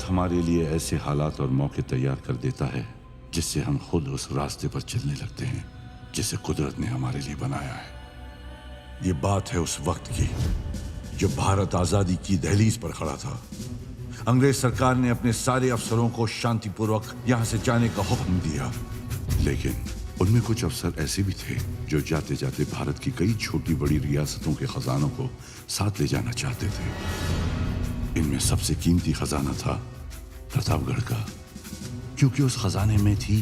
हमारे लिए ऐसे हालात और मौके तैयार कर देता है जिससे हम खुद उस रास्ते पर चलने लगते हैं जिसे कुदरत ने हमारे लिए बनाया है। ये बात है उस वक्त की जब भारत आजादी की दहलीज पर खड़ा था। अंग्रेज सरकार ने अपने सारे अफसरों को शांतिपूर्वक यहां से जाने का हुक्म दिया, लेकिन उनमें कुछ अफसर ऐसे भी थे जो जाते जाते भारत की कई छोटी बड़ी रियासतों के खजानों को साथ ले जाना चाहते थे। इनमें सबसे कीमती खजाना था प्रतापगढ़ का, क्योंकि उस खजाने में थी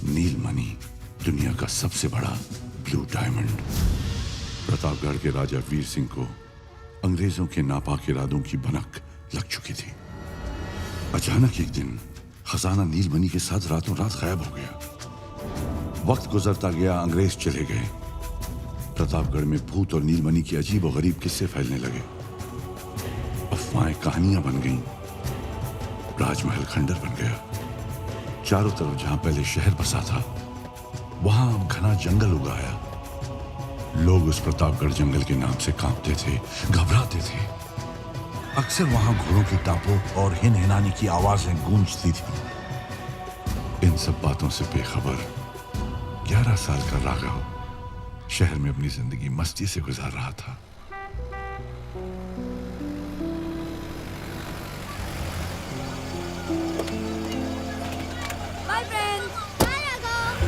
नीलमणि, दुनिया का सबसे बड़ा ब्लू डायमंड। प्रतापगढ़ के राजा वीर सिंह को अंग्रेजों के नापाक इरादों की भनक लग चुकी थी। अचानक एक दिन खजाना नीलमणि के साथ रातों रात गायब हो गया। वक्त गुजरता गया, अंग्रेज चले गए। प्रतापगढ़ में भूत और नीलमणि के अजीब और गरीब किस्से फैलने लगे। अफवाहें कहानियां बन गईं। राजमहल खंडर बन गया। चारों तरफ जहां पहले शहर बसा था वहां अब घना जंगल उगाया। लोग उस प्रतापगढ़ जंगल के नाम से कांपते थे, घबराते थे। अक्सर वहां घोड़ों की टापों और हिनहिनाने की आवाजें गूंजती थी। इन सब बातों से बेखबर 11 साल का राघव शहर में अपनी जिंदगी मस्ती से गुजार रहा था। Bye friends, bye Raghav.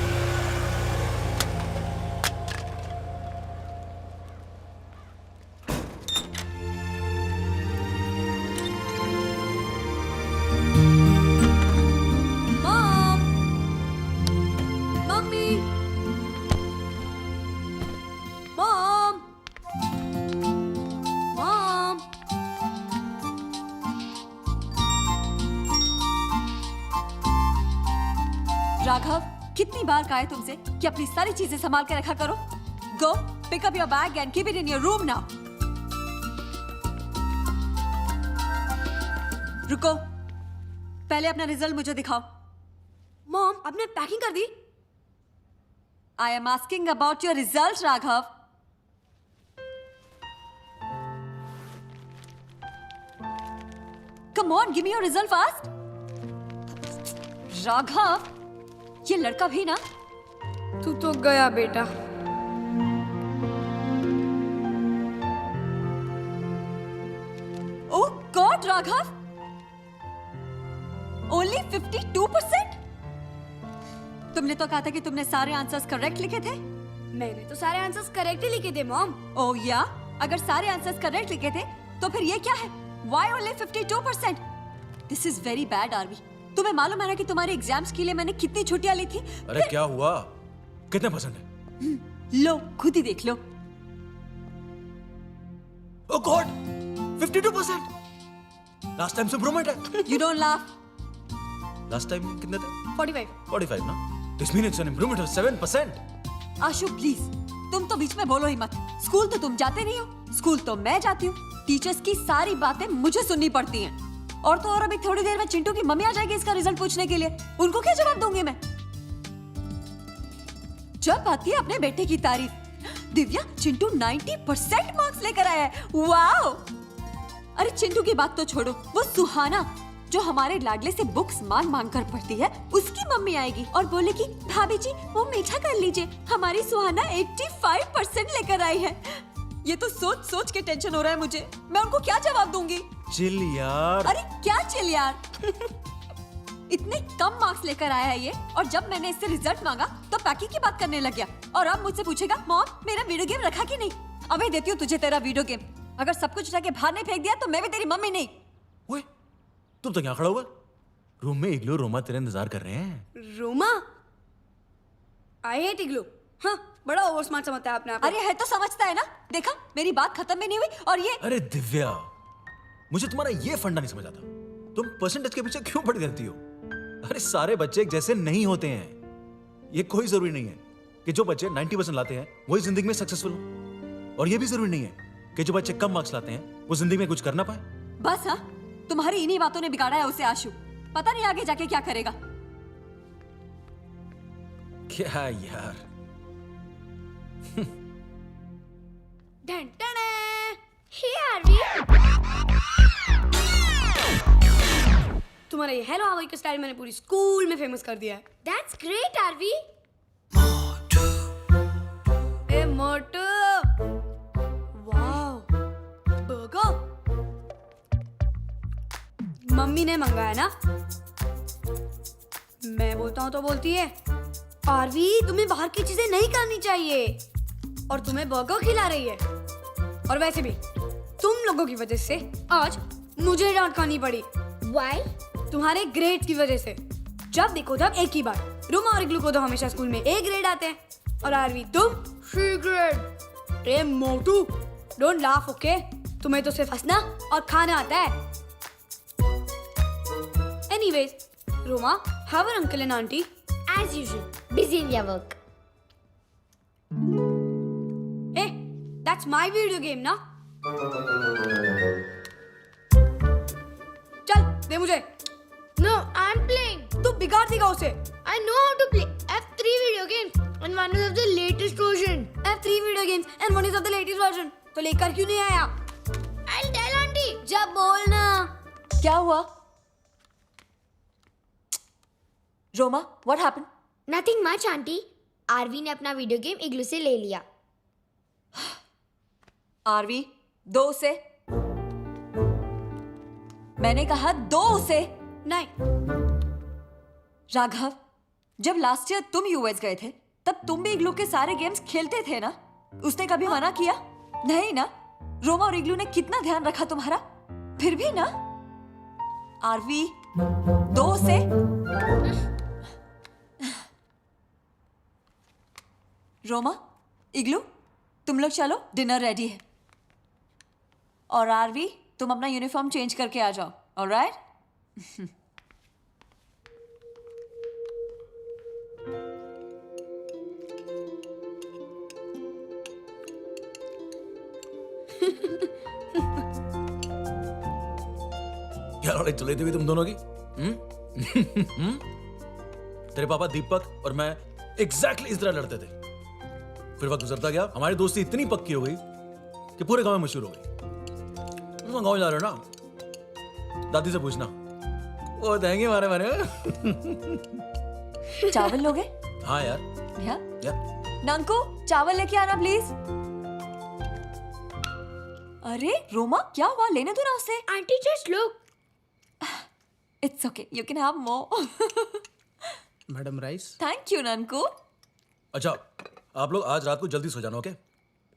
Mom, mummy, mom, mom. Raghav, कितनी बार कहा है तुमसे कि अपनी सारी चीजें संभाल के रखा करो। Go pick up your bag and keep it in your room now. रुको, पहले अपना रिजल्ट मुझे दिखाओ। मॉम, आपने पैकिंग कर दी? I am asking about your result Raghav. Come on, give me your result fast. Raghav, ये लड़का भी ना। तू तो गया बेटा। Oh God Raghav, only 52%? तुमने तो कहा था कि तुमने सारे आंसर्स करेक्ट लिखे थे। मैंने तो सारे आंसर्स करेक्ट ही लिखे थे मॉम। ओह या, अगर सारे आंसर्स करेक्ट लिखे थे तो फिर ये क्या है? Why only 52%? This is very bad Aarvi. तुम्हें मालूम है ना कि तुम्हारे एग्जाम्स के लिए मैंने कितनी छुट्टियां ली थी? अरे क्या हुआ? कितने परसेंट है? लो खुद ही देख लो। ओह गॉड, 52%। लास्ट टाइम से इंप्रूवमेंट है। You don't laugh। Last time कितने थे? 45। 45 ना? This means it's an improvement of 7%. Ashu please, तुम तो बीच में बोलो ही मत। स्कूल तो तुम जाते नहीं हो, स्कूल तो मैं जाती हूँ। टीचर्स की सारी बातें मुझे सुननी पड़ती हैं। और तो और अभी थोड़ी देर में चिंटू की मम्मी आ जाएगी इसका रिजल्ट पूछने के लिए। उनको क्या जवाब दूंगी मैं? जब आती है अपने बेटे की तारीफ, दिव्या चिंटू 90% मार्क्स लेकर आया है। वाओ! अरे चिंटू की बात तो छोड़ो, वो सुहाना जो हमारे लाडले से बुक्स मांग मांग कर पढ़ती है, उसकी मम्मी आएगी और बोलेगी भाभी जी वो मीठा कर लीजिए, हमारी सुहाना 85% लेकर आई है। ये तो सोच सोच के टेंशन हो रहा है मुझे। मैं उनको क्या जवाब दूंगी? चिल यार। अरे क्या चिल यार? इतने कम मार्क्स लेकर आया है ये, और जब मैंने इससे रिजल्ट मांगा तो पैकिंग की बात करने लग गया। और अब मुझसे पूछेगा मॉम मेरा वीडियो गेम रखा कि नहीं? अभी देती हूँ तुझे तेरा वीडियो गेम। अगर सब कुछ उठा के बाहर नहीं फेंक दिया तो मैं भी तेरी मम्मी नहीं। ओए, तुम तो क्या खड़ा हुआ? रूम में इग्लू रोमा तेरे इंतजार कर रहे हैं। रोमा? आई हेट इग्लू। हाँ, बड़ा ओवर स्मार्ट समझता है आपने। अरे है तो समझता है ना। देखा मेरी बात खत्म भी नहीं हुई और ये। अरे दिव्या, मुझे तुम्हारा ये फंडा नहीं समझ आता। तुम परसेंटेज के पीछे क्यों पड़ी रहती हो? अरे सारे बच्चे एक जैसे नहीं होते हैं। ये कोई जरूरी नहीं है कि जो बच्चे 90% लाते हैं वही जिंदगी में सक्सेसफुल हो, और ये भी जरूरी नहीं है कि जो बच्चे कम मार्क्स लाते हैं वो जिंदगी में कुछ कर ना पाए। बस हाँ, तुम्हारी इन्हीं बातों ने बिगाड़ा है उसे आशु। पता नहीं आगे जाके क्या करेगा। क्या यार। डन डन Here we तुम्हारा ये हेलो हाउ का स्टाइल मैंने पूरी स्कूल में फेमस कर दिया है। That's great, Aarvi. ए मोटू, वाओ, बर्गर। मम्मी ने मंगाया ना? मैं बोलता हूँ तो बोलती है, आरवी तुम्हें बाहर की चीजें नहीं करनी चाहिए, और तुम्हें बर्गर खिला रही है। और वैसे भी तुम लोगों की वजह से आज मुझे डांट खानी पड़ी। Why? तुम्हारे ग्रेड की वजह से। जब देखो तब एक ही बात। रुमा और इग्लू को तो हमेशा स्कूल में ए ग्रेड आते हैं, और आरवी तुम सी ग्रेड। ए मोटू, डोंट लाफ, ओके? तुम्हें तो सिर्फ हंसना और खाना आता है। Anyways, Ruma, how are uncle and auntie? As usual, busy in their work. ए, दैट्स माय वीडियो गेम ना? चल दे मुझे। No, I'm playing. तू बिगाड़ देगा उसे। I know how to play. I have 3 video games and one is of the latest version. I have 3 video games and one is of the latest version. तो लेकर क्यों नहीं आया? I'll tell auntie. जब बोलना। क्या हुआ? Roma, what happened? Nothing much, auntie. Aarvi ने अपना वीडियो गेम इग्लू से ले लिया। आरवी, दो उसे। मैंने कहा दो उसे। नहीं। राघव, जब लास्ट ईयर तुम यूएस गए थे तब तुम भी इग्लू के सारे गेम्स खेलते थे ना? उसने कभी मना किया? नहीं ना? रोमा और इग्लू ने कितना ध्यान रखा तुम्हारा, फिर भी ना? आरवी, दो से। रोमा, इग्लू, तुम लोग चलो, डिनर रेडी है। और आरवी, तुम अपना यूनिफॉर्म चेंज करके आ जाओ, ऑलराइट? क्या लड़ाई चल रही थी तुम दोनों की? तेरे पापा दीपक और मैं एग्जैक्टली इस तरह लड़ते थे। फिर वक्त गुजरता गया, हमारी दोस्ती इतनी पक्की हो गई कि पूरे गांव में मशहूर हो गई। तुम गांव जा रहे हो ना? दादी से पूछना, वो देंगे हमारे बारे में। चावल लोगे? हाँ यार। या? नंकू, चावल लेके आना प्लीज। अरे रोमा, क्या हुआ? लेने दो ना उसे। Auntie, just look. It's okay, you can have more. Madam rice. Thank you Nanku. अच्छा, आप लोग आज रात को जल्दी सो जाना, ओके?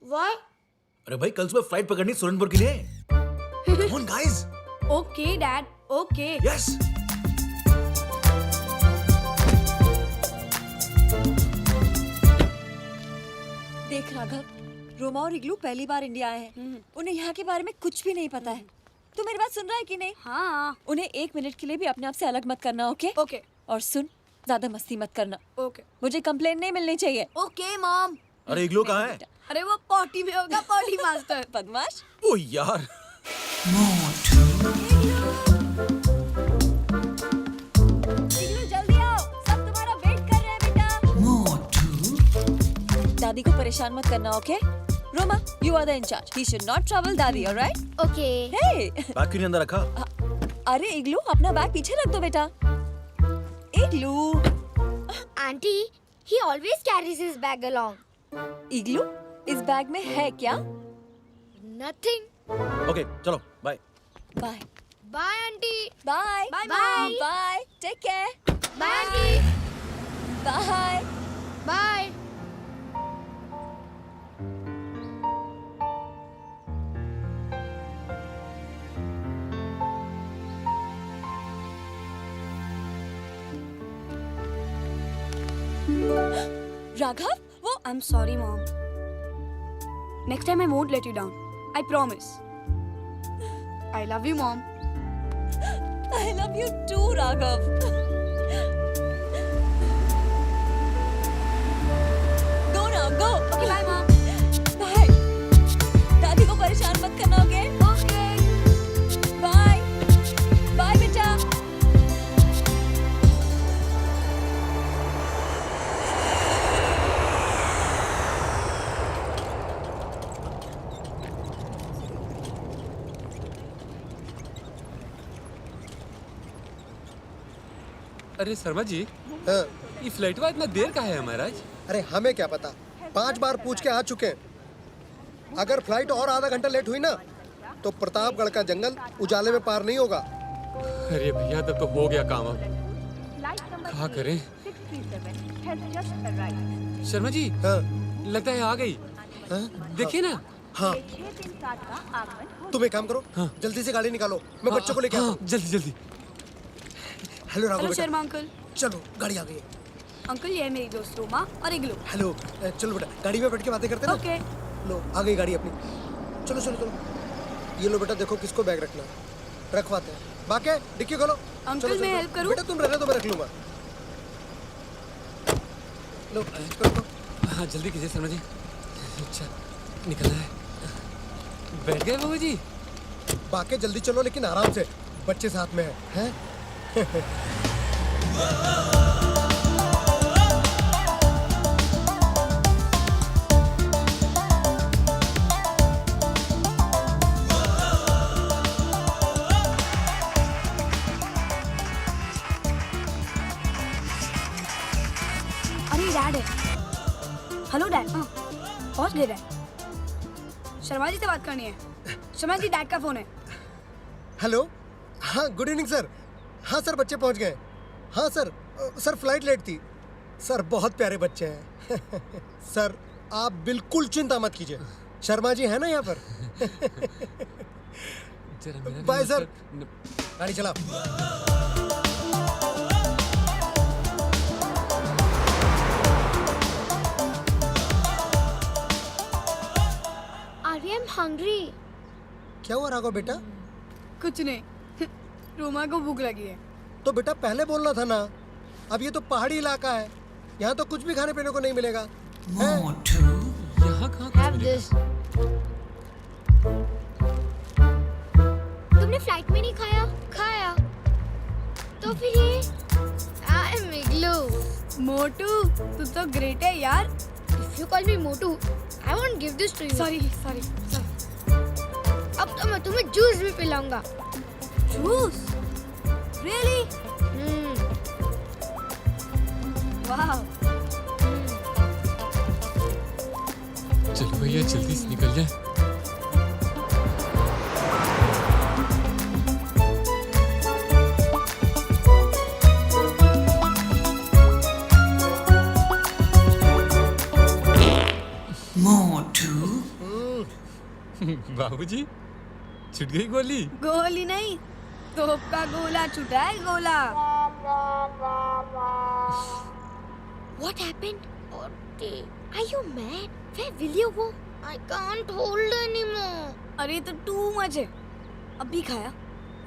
Why? अरे भाई, कल सुबह फ्लाइट पकड़नी सुरनपुर के लिए। Come on guys. Okay dad, okay. Yes. देख राघव, रोमा और इग्लू पहली बार इंडिया आए हैं। उन्हें यहाँ के बारे में कुछ भी नहीं पता है। तू मेरी बात सुन रहा है कि नहीं? हाँ। उन्हें 1 मिनट के लिए भी अपने आप से अलग मत करना, ओके? ओके। और सुन, ज्यादा मस्ती मत करना। ओके। मुझे कंप्लेन नहीं मिलनी चाहिए। Okay mom. अरे इग्लू कहाँ है? अरे वो पॉटी में होगा, पॉटी मास्टर। बदमाश। ओ यार। इग्लू जल्दी आओ, सब तुम्हारा वेट कर रहे हैं बेटा। दादी को परेशान मत करना, okay? Roma, you are the in charge. He should not trouble दादी, alright? Okay. Hey! बैग क्यों नहीं अंदर रखा? अरे इग्लू, अपना बैग पीछे रख दो बेटा। इग्लू। Auntie, he always carries his bag along. इग्लू, इस बैग में है क्या? Nothing. ओके, चलो, bye. Bye. Bye, auntie. Bye. Bye, Mom. Bye. Take care. Bye, auntie. Bye. Bye. Raghav, वो I'm sorry mom. Next time I won't let you down. I promise. I love you mom. I love you too, Raghav. Go now, go. Okay, bye mom. Bye. दादी को परेशान मत करना, okay? Okay. Bye. Bye बेटा। अरे शर्मा जी, हाँ, ये फ्लाइटवा इतना देर का है महाराज? अरे हमें क्या पता, 5 बार पूछ के आ चुके हैं। अगर फ्लाइट और आधा घंटा लेट हुई ना तो प्रतापगढ़ का जंगल उजाले में पार नहीं होगा। अरे भैया तब तो हो गया काम। अब क्या करें? शर्मा जी, हाँ, लगता है आ गई। हाँ, देखिए ना। हाँ। तुम एक काम करो, जल्दी से गाड़ी निकालो, मैं बच्चों को लेके आता हूँ। जल्दी जल्दी। हेलो राघव हेलो बेटा, शर्मा अंकल। चलो गाड़ी आ गई है। अंकल ये है मेरी दोस्त रोमा और इग्लू। हेलो, चलो बेटा गाड़ी में बैठ के बातें करते हैं ना। ओके। लो आ गई गाड़ी अपनी। चलो चलो चलो, ये लो बेटा, देखो किसको बैग रखना है, रखवाते हैं। बाके डिक्की खोलो। अंकल, चलो, मैं चलो, हेल्प करूं? बेटा तुम रहने दो, मैं रख लूंगा। लो करो। हाँ जल्दी कीजिए शर्मा जी। अच्छा निकलना है। बैठ गए बाबू जी? बाके जल्दी चलो लेकिन आराम से, बच्चे साथ में हैं। अरे डैड है। Hello dad. हाँ पहुंच गए डैड। शर्मा जी से बात करनी है। शर्मा जी, डैड का फोन है। हेलो, हाँ गुड इवनिंग सर। हाँ सर, बच्चे पहुंच गए। हाँ सर, सर फ्लाइट लेट थी। सर बहुत प्यारे बच्चे हैं। सर आप बिल्कुल चिंता मत कीजिए, शर्मा जी है ना यहाँ पर। जरा मेरा भी बाय सर। मतलब- गाड़ी चला। आर्य, आई एम हंग्री। क्या हुआ राघव बेटा? कुछ नहीं। रोमा को भूख लगी है। तो बेटा पहले बोलना था ना। अब ये तो पहाड़ी इलाका है, यहाँ तो कुछ भी खाने पीने को नहीं मिलेगा। हैं? यहाँ कहाँ कुछ Have मिलेगा? this. तुमने फ्लाइट में नहीं खाया? खाया। तो फिर ये? I am Igloo. मोटू, तू तो ग्रेट है यार। If you call me Motu, I won't give this to you. Sorry sorry sorry. अब तो मैं तुम्हें जूस भी पिलाऊंगा। जूस? रियली? वाह। चलो भैया जल्दी से निकल जाए। बाबूजी, छूट गई गोली। गोली नहीं, तोप का गोला छुटा है, गोला। What happened? Okay. Are you mad? Where will you go? I can't hold anymore. अरे तो टू मच है। अभी खाया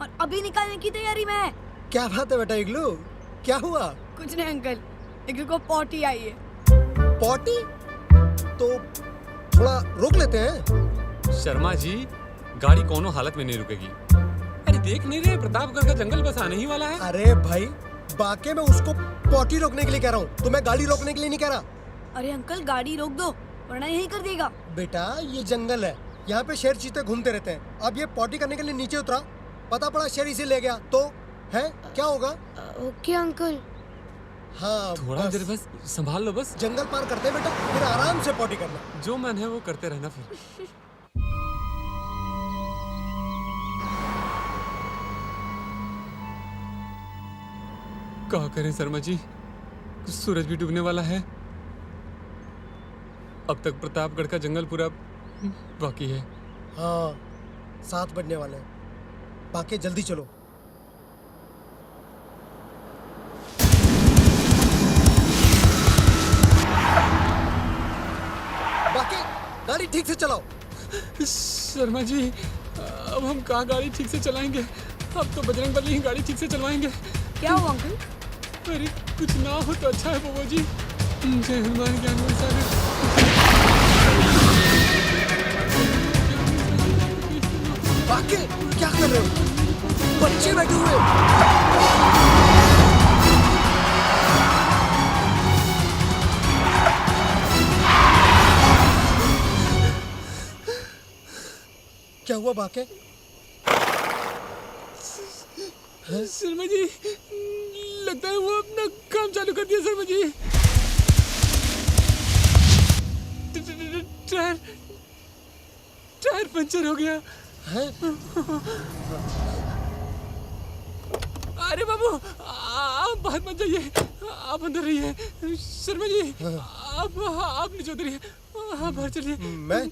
और अभी निकालने की तैयारी में है। क्या बात है बेटा इग्लू, क्या हुआ? कुछ नहीं अंकल, इग्लू को पॉटी आई है। पॉटी? तो थोड़ा रोक लेते हैं। शर्मा जी, गाड़ी कोनो हालत में नहीं रुकेगी। अरे देख नहीं रहे, प्रतापगढ़ का जंगल बस आने ही वाला है। अरे भाई, बाके में उसको पॉटी रोकने के लिए कह रहा हूँ, तो मैं गाड़ी रोकने के लिए नहीं कह रहा। अरे अंकल, गाड़ी रोक दो वरना यही कर देगा। बेटा ये जंगल है, यहाँ पे शेर चीते घूमते रहते हैं। अब ये पॉटी करने के लिए नीचे उतरा, पता पड़ा शेर इसे ले गया, तो है क्या होगा? Okay, uncle. हाँ थोड़ा देर बस संभाल लो बस। जंगल पार करते हैं बेटा, फिर आराम से पॉटी करना। जो मन है वो करते रहना फिर। क्या करें शर्मा जी, सूरज भी डूबने वाला है। अब तक प्रतापगढ़ का जंगल पूरा बाकी है। हाँ 7 बजने वाले हैं, बाकी जल्दी चलो। बाकी गाड़ी ठीक से चलाओ। शर्मा जी, अब हम कहाँ गाड़ी ठीक से चलाएंगे? अब तो बजरंगबली ही गाड़ी ठीक से चलवाएंगे। क्या हुआ अंकल? अरे कुछ ना हो तो अच्छा है बाबू जी। जय हनुमान ज्ञान गुण सागर। बाकी क्या कर रहे हो? बच्चे बैठे हुए हैं। क्या हुआ बाके? शर्मा जी, लगता है वो अपना काम चालू कर दिया शर्मा जी। टायर पंचर हो गया। अरे बाबू आप बाहर मत जाइए, आप अंदर रहिए। शर्मा जी आप नीचे उतरिए, आप बाहर चलिए। मैं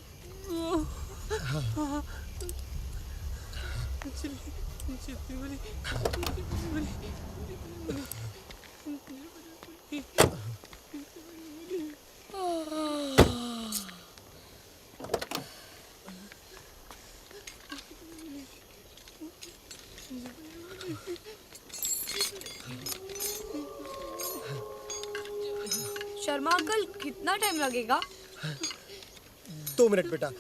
शर्मा अंकल कितना टाइम लगेगा? 2 मिनट बेटा,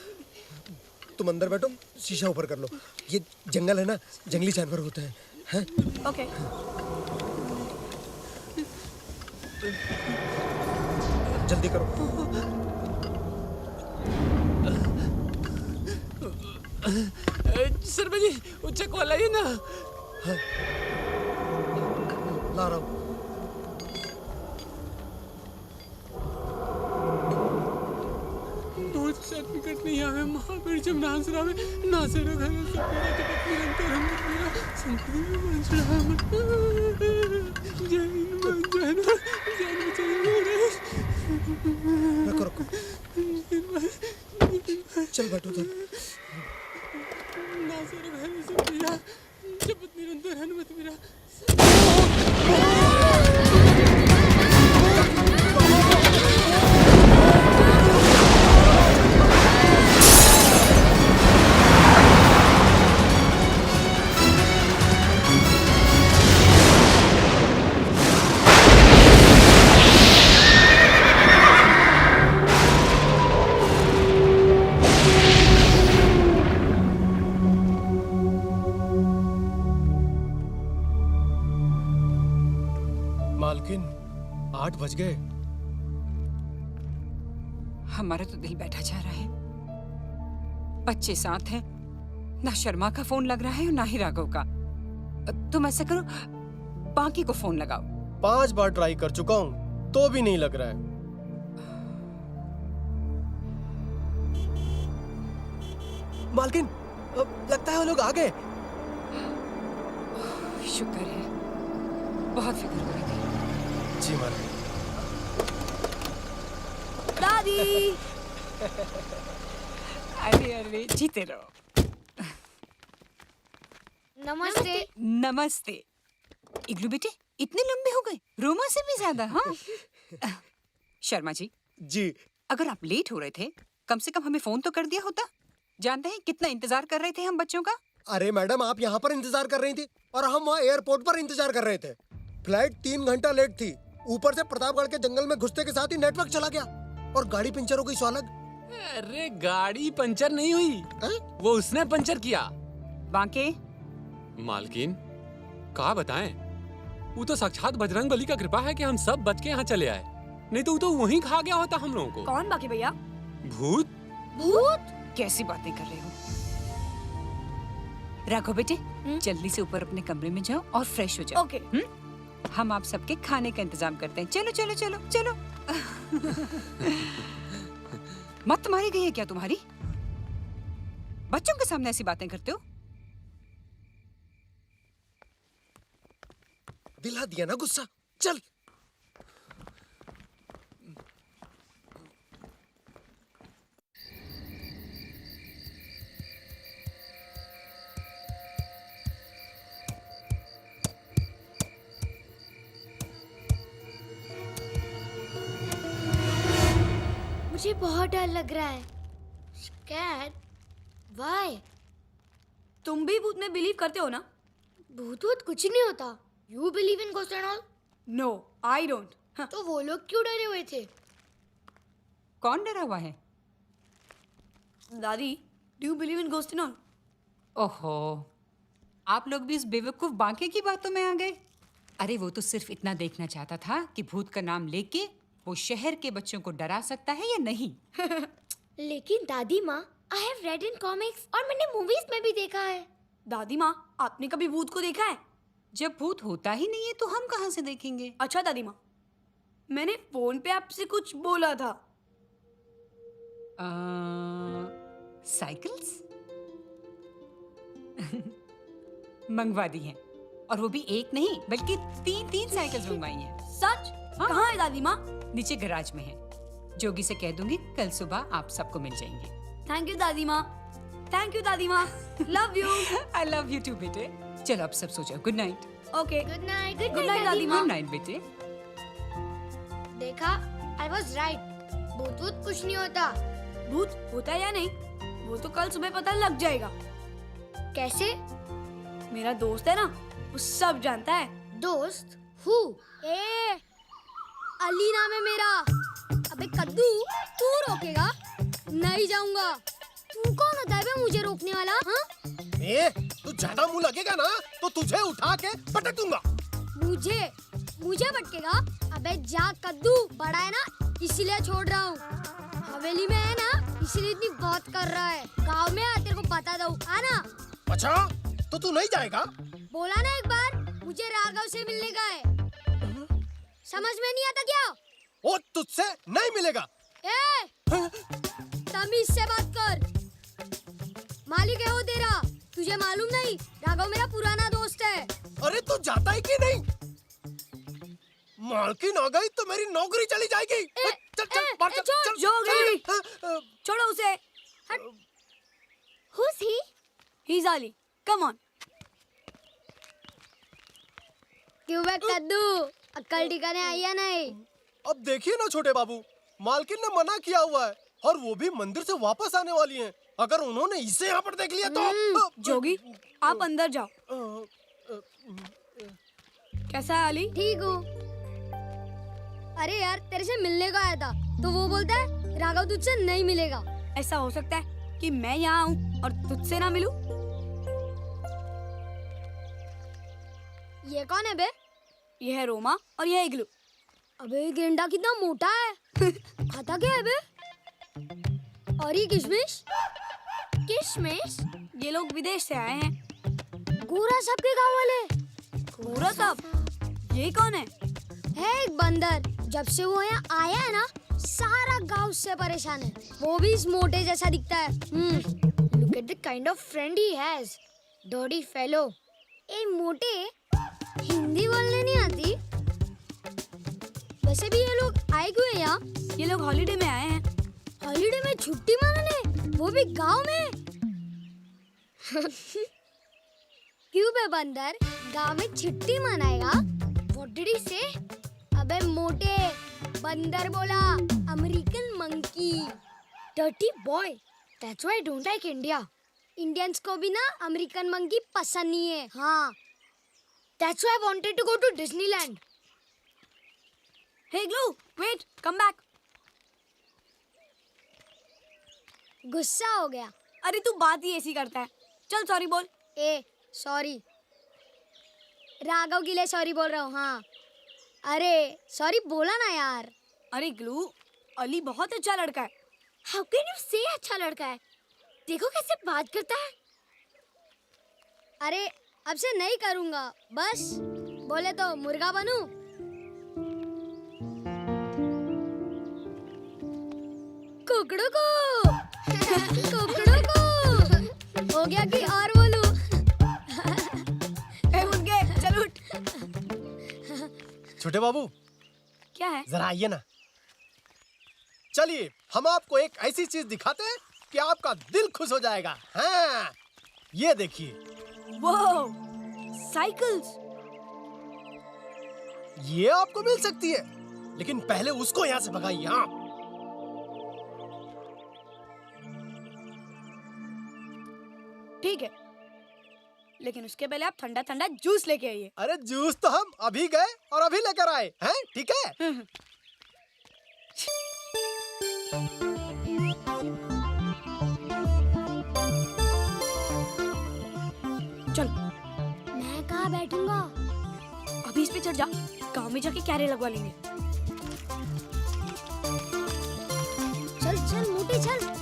तुम अंदर बैठो, शीशा ऊपर कर लो। ये जंगल है ना, जंगली जानवर होते हैं। ओके। जल्दी करो। शर्मा जी वो चकवा लाइए ना। ला रहा हूँ। बहुत सर्टिफिकेट नहीं आवे महावीर जब नाच रहा है नाचे रो घर से पूरा जगत निरंतर हम मेरा संपूर्ण मंच रहा मन जैन मन जैन जैन चाहिए। रखो रखो, चल बैठो उधर। नाचे रो घर से पूरा जगत निरंतर हनुमत मेरा। मालकिन 8 बज गए। हमारा तो दिल बैठा जा रहा है। बच्चे साथ हैं, ना शर्मा का फोन लग रहा है और ना ही राघव का। तुम ऐसा करो बाकी को फोन लगाओ। 5 बार ट्राई कर चुका हूँ तो भी नहीं लग रहा है। मालकिन लगता है वो लोग आ गए। शुक्र है, बहुत फिक्र हो रही थी। जी मालकिन। दादी। अरे अरे जीते रहो। नमस्ते। नमस्ते। इग्लू बेटे इतने लंबे हो गए, रोमा से भी ज्यादा। हाँ शर्मा जी अगर आप लेट हो रहे थे कम से कम हमें फोन तो कर दिया होता। जानते हैं कितना इंतजार कर रहे थे हम बच्चों का। अरे मैडम आप यहाँ पर इंतजार कर रही थी और हम वहाँ एयरपोर्ट पर इंतजार कर रहे थे। फ्लाइट 3 घंटा लेट थी। ऊपर से प्रतापगढ़ के जंगल में घुसते के साथ ही नेटवर्क चला गया और गाड़ी पंचर हो गई। सो अलग। अरे गाड़ी पंचर नहीं हुई, वो उसने पंचर किया। बांके मालकिन का बताएं, वो तो साक्षात बजरंग बली का कृपा है कि हम सब बच के यहाँ चले आए, नहीं तो वो तो वहीं खा गया होता हम लोगों को। कौन बाकी भैया? भूत। भूत? कैसी बातें कर रहे हो? राघव बेटे जल्दी से ऊपर अपने कमरे में जाओ और फ्रेश हो जाओ। ओके। हम आप सबके खाने का इंतजाम करते हैं। चलो चलो चलो चलो। मत मारी गई है क्या तुम्हारी? बच्चों के सामने ऐसी बातें करते हो? दिला दिया ना गुस्सा। चल। मुझे बहुत डर लग रहा है। Scared? Why? तुम भी भूत में बिलीव करते हो ना? भूत वूत कुछ नहीं होता। You believe in ghost and all? No I don't. तो वो लोग क्यों डरे हुए थे? कौन डरा हुआ है? दादी do you believe in ghost and all? ओहो, आप लोग भी इस बेवकूफ बांके की बातों में आ गए। अरे वो तो सिर्फ इतना देखना चाहता था कि भूत का नाम लेके वो शहर के बच्चों को डरा सकता है या नहीं। लेकिन दादी माँ, I have read in comics और मैंने मूवीज में भी देखा है। दादी माँ आपने कभी भूत को देखा है? जब भूत होता ही नहीं है तो हम कहाँ से देखेंगे? अच्छा दादी माँ, मैंने फोन पे आपसे कुछ बोला था। साइकिल्स मंगवा दी हैं, और वो भी एक नहीं बल्कि 3 साइकिल्स मंगवाई हैं। सच? हाँ। कहाँ है दादी माँ? नीचे गैराज में है। जोगी से कह दूंगी कल सुबह आप सबको मिल जाएंगे। थैंक यू दादी माँ। थैंक यू दादी माँ। Love you. I love you too बेटे। चलो अब सब सो जाओ। Good night. Okay good night good night दादी माँ। गुड नाइट बेटे। देखा, आई वाज राइट, भूत वूत कुछ नहीं होता। भूत होता है या नहीं वो तो कल सुबह पता लग जाएगा। कैसे? मेरा दोस्त है ना, वो सब जानता है। दोस्त? हु? ए, अली नाम है मेरा। अबे कद्दू, तू रोकेगा? नहीं जाऊंगा। तू कौन होता है बे मुझे रोकने वाला? हाँ? तू ज्यादा मुंह लगेगा ना तो तुझे उठा के पटक दूंगा। मुझे भटकेगा? अबे जा कद्दू, बड़ा है ना इसीलिए छोड़ रहा हूँ। हवेली में है ना इसीलिए इतनी बात कर रहा है। गाँव में आ तेरे को बता दो, आना। अच्छा तो तू नहीं जाएगा? बोला ना एक बार, मुझे राघव से मिलने का है। समझ में नहीं आता क्या? वो तुझसे नहीं मिलेगा। ए, तमीज से बात कर। मालिक है वो तेरा, तुझे मालूम नहीं? राघव मेरा पुराना दोस्त है। अरे तू जाता है कि नहीं? मालकिन आ गई तो मेरी नौकरी चली जाएगी। चल चल बाहर चल, छोड़, चल, जोगी। चल। छोड़ो उसे। Who's he? He's Ali. Come on. क्यों बे कद्दू, अक्कल ठिकाने आई या नहीं? अब देखिए ना छोटे बाबू, मालकिन ने मना किया हुआ है और वो भी मंदिर से वापस आने वाली हैं। अगर उन्होंने इसे यहाँ पर देख लिया तो जोगी, आप अंदर जाओ। कैसा है अली? ठीक हूँ। अरे यार, तेरे से मिलने को आया था तो वो बोलता है राघव तुझसे नहीं मिलेगा। ऐसा हो सकता है कि मैं यहाँ आऊँ और तुझसे ना मिलूं? ये कौन है बे? ये है रोमा और ये है इग्लू। अबे ये गेंडा कितना मोटा है। खाता क्या है बे? और ये किशमिश? किशमिश? ये लोग विदेश से आए हैं। गोरा साहब के गाँव वाले? पूरा सब? ये कौन है? है एक बंदर। जब से वो यहाँ आया है ना, सारा गांव से परेशान है। वो भी इस मोटे जैसा दिखता है। Look at the kind of friend he has. Dirty fellow. ए मोटे, हिंदी बोलने नहीं आती? वैसे भी ये लोग आए क्यों हैं यहाँ? ये लोग हॉलिडे में आए हैं। हॉलिडे में छुट्टी मांगने? वो भी गांव में? क्यों बे बंदर, गांव में छुट्टी मनाएगा? What did he say? अबे मोटे, बंदर बोला, American monkey. Dirty boy. That's why I don't like India. Indians को भी ना अमेरिकन मंकी पसंद नहीं है। हाँ। That's why I wanted to go to Disneyland. Hey Glue, wait, come back. गुस्सा हो गया? अरे तू बात ही ऐसी करता है। चल सॉरी बोल। ए, सॉरी। राघव के लिए सॉरी बोल रहा हूँ। हाँ। अरे सॉरी बोला ना यार। अरे ग्लू, अली बहुत अच्छा लड़का है। How can you say अच्छा लड़का है? देखो कैसे बात करता है। अरे अब से नहीं करूँगा, बस बोले तो मुर्गा बनूं। कुकड़ू को कुकड़ू को हो गया कि और बोलूं? उठ गए, चल उठ। छोटे बाबू, क्या है? जरा आइए ना। चलिए हम आपको एक ऐसी चीज दिखाते हैं कि आपका दिल खुश हो जाएगा। हाँ, ये देखिए। वो साइकिल्स। ये आपको मिल सकती है, लेकिन पहले उसको यहाँ से भगाइए। हाँ। ठीक है, लेकिन उसके पहले आप ठंडा ठंडा जूस लेके आइए। अरे जूस तो हम अभी गए और अभी लेकर आए हैं, ठीक है? चल। मैं कहाँ बैठूंगा? अभी इस पे चढ़ जा, गांव में जाके क्यारे लगवा लेंगे। चल चल मोटे चल।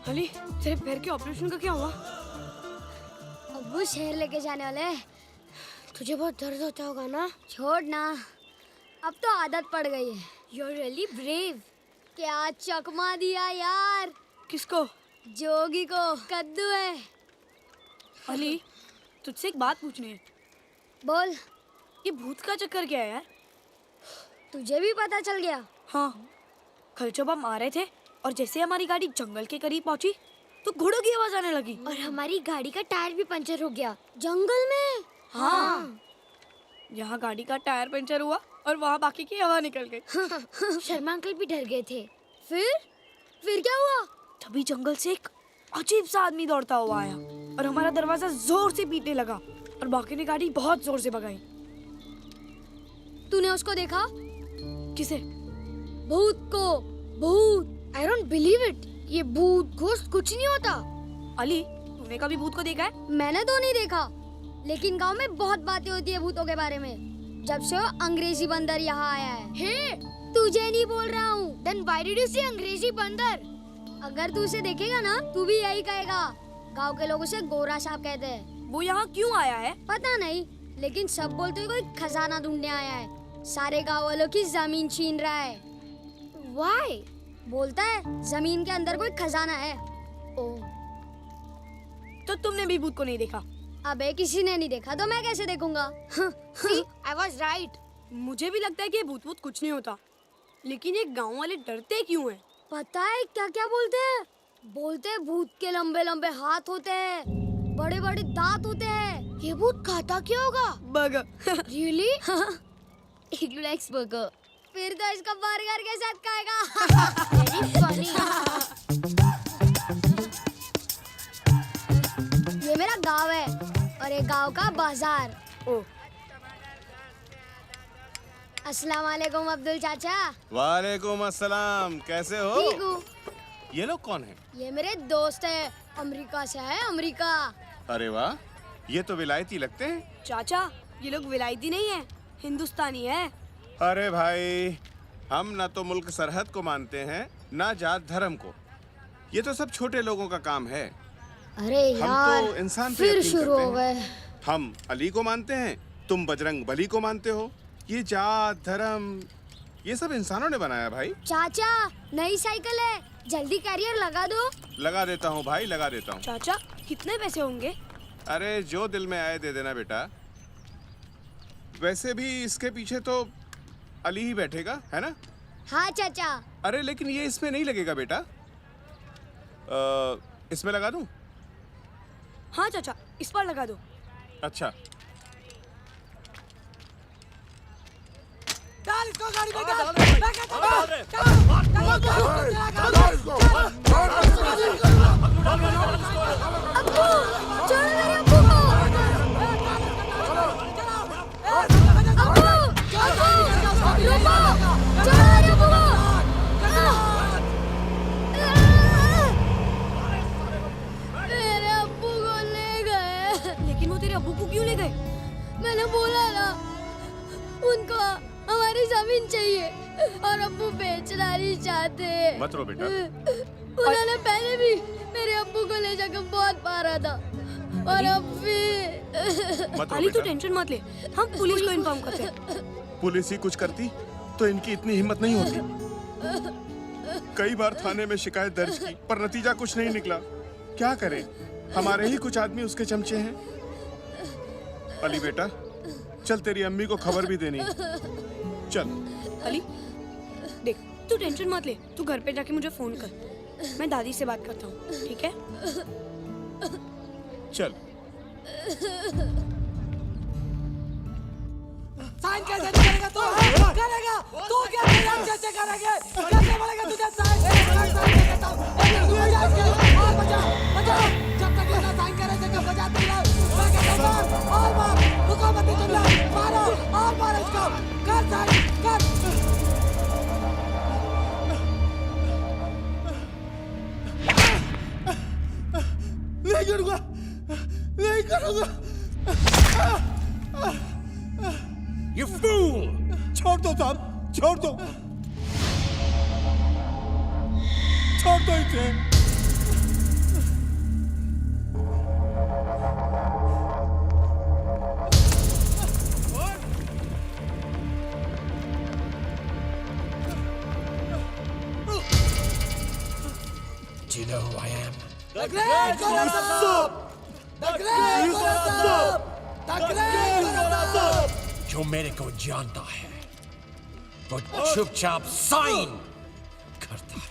अली तेरे पैर के ऑपरेशन का क्या हुआ? अब्बू शहर लेके जाने वाले हैं। तुझे बहुत दर्द होता होगा ना? छोड़ ना, अब तो आदत पड़ गई है। You're really brave। क्या चकमा दिया यार। किसको? जोगी को। कद्दू है। अली तुझसे एक बात पूछनी है। बोल। ये भूत का चक्कर क्या है यार? तुझे भी पता चल गया? हाँ, कल जब हम आ रहे थे और जैसे हमारी गाड़ी जंगल के करीब पहुंची तो घोड़ों की आवाज आने लगी और हमारी गाड़ी का टायर भी पंचर हो गया जंगल में। हाँ, यहाँ गाड़ी का टायर पंचर हुआ और वहाँ बाकी की हवा निकल गई। शर्मा अंकल भी डर गए थे। फिर क्या हुआ? तभी जंगल से एक अजीब सा आदमी दौड़ता हुआ आया और हमारा दरवाजा जोर से पीटने लगा और बाकी ने गाड़ी बहुत जोर से भगाई। तूने उसको देखा? किसे? भूत को। भूत। I don't believe it। ये भूत घोस्ट कुछ नहीं होता। अली तूने कभी भूत को देखा है? मैंने तो नहीं देखा, लेकिन गांव में बहुत बातें होती है भूतों के बारे में, जब से वो अंग्रेजी बंदर यहाँ आया है। हे, तुझे नहीं बोल रहा हूँ। Then why did you say अंग्रेजी बंदर? अगर तू उसे देखेगा ना, तू भी यही कहेगा। गांव के लोग उसे गोरा सांप कहते हैं। वो यहाँ क्यों आया है? पता नहीं, लेकिन सब बोलते हैं कोई खजाना ढूंढने आया है। सारे गांव वालों की जमीन छीन रहा है। Why? बोलता है जमीन के अंदर कोई खजाना है। ओह, तो तुमने भी भूत को नहीं देखा? अबे किसी ने नहीं देखा तो मैं कैसे देखूंगा? I was right। मुझे भी लगता है कि ये भूत भूत कुछ नहीं होता, लेकिन ये गांव वाले डरते क्यों हैं? पता है क्या क्या बोलते हैं? बोलते हैं भूत के लंबे लंबे हाथ होते हैं, बड़े बड़े दांत होते हैं। ये भूत खाता क्या होगा? बर्गर। रियली? इग्लू लाइक्स बर्गर। फिर तो इसका बर्गर के साथ खाएगा। Very funny। ये मेरा गांव है और ये गांव का बाजार। ओह, अस्सलाम वालेकुम अब्दुल चाचा। वालेकुम अस्सलाम, कैसे हो? ठीक हूँ। ये लोग कौन है? ये मेरे दोस्त है, अमेरिका से है। अमेरिका। अरे वाह, ये तो विलायती लगते हैं। चाचा ये लोग विलायती नहीं है, हिंदुस्तानी है। अरे भाई, हम ना तो मुल्क सरहद को मानते हैं ना जात धर्म को। ये तो सब छोटे लोगों का काम है। अरे हम यार, तो इंसान पे फिर यकीन शुरू करते हो हैं। गए। हम अली को मानते हैं, तुम बजरंग बली को मानते हो। ये जात धर्म ये सब इंसानों ने बनाया भाई। चाचा नई साइकिल है, जल्दी कैरियर लगा दो। लगा देता हूँ भाई, लगा देता हूँ। चाचा कितने पैसे होंगे? अरे जो दिल में आए दे देना बेटा। वैसे भी इसके पीछे तो अली ही बैठेगा, है ना? हाँ चाचा। अरे लेकिन ये इसमें नहीं लगेगा बेटा। इसमें लगा दूं? हाँ चाचा, इस पर लगा दो। अच्छा। डाल इसको गाड़ी में डाल। अब्बू, छोड़ो मेरे अब्बू को। अब्बू, रुको, छोड़ो मेरे अब्बू को। मेरे अब्बू को ले गए। लेकिन वो तेरे अब्बू को क्यों ले गए? मैंने बोला ना, उनको हमारी जमीन चाहिए और अब्बू बेचना नहीं चाहते। मत रो बेटा। उन्होंने पहले भी मेरे अब्बू को ले जाकर बहुत मारा था और अब भी। मत रो अली तू बेटा। टेंशन मत ले, हम पुलिस को इन्फॉर्म करते हैं। पुलिस ही कुछ करती तो इनकी इतनी हिम्मत नहीं होती। कई बार थाने में शिकायत दर्ज की पर नतीजा कुछ नहीं निकला। क्या करें, हमारे ही कुछ आदमी उसके चमचे हैं। अली बेटा चल, तेरी अम्मी को खबर भी देनी है। चल। अली देख, तू टेंशन मत ले, तू घर पे जाके मुझे फोन कर, मैं दादी से बात करता हूँ, ठीक है? चल। साइन कैसे करेगा तू? करेगा तू? क्या साइन कैसे करेगा? कैसे बोलेगा तुझे साइन? करता हूँ। और बजा बजा, जब तक ये ना साइन करे जगह बजाते रहो। मैं कहता हूँ और मार, रुको मत तुम लोग, मारो और मारो इसको। कर साइन कर। नहीं करूँगा, नहीं करूँगा। You fool! छोड़ दो साहब, छोड़ दो, छोड़ दो इसे। you know who I am? The Great Gora Sahib! The Great Gora Sahib! The Great Gora Sahib! जो मेरे को जानता है वो चुपचाप साइन करता है।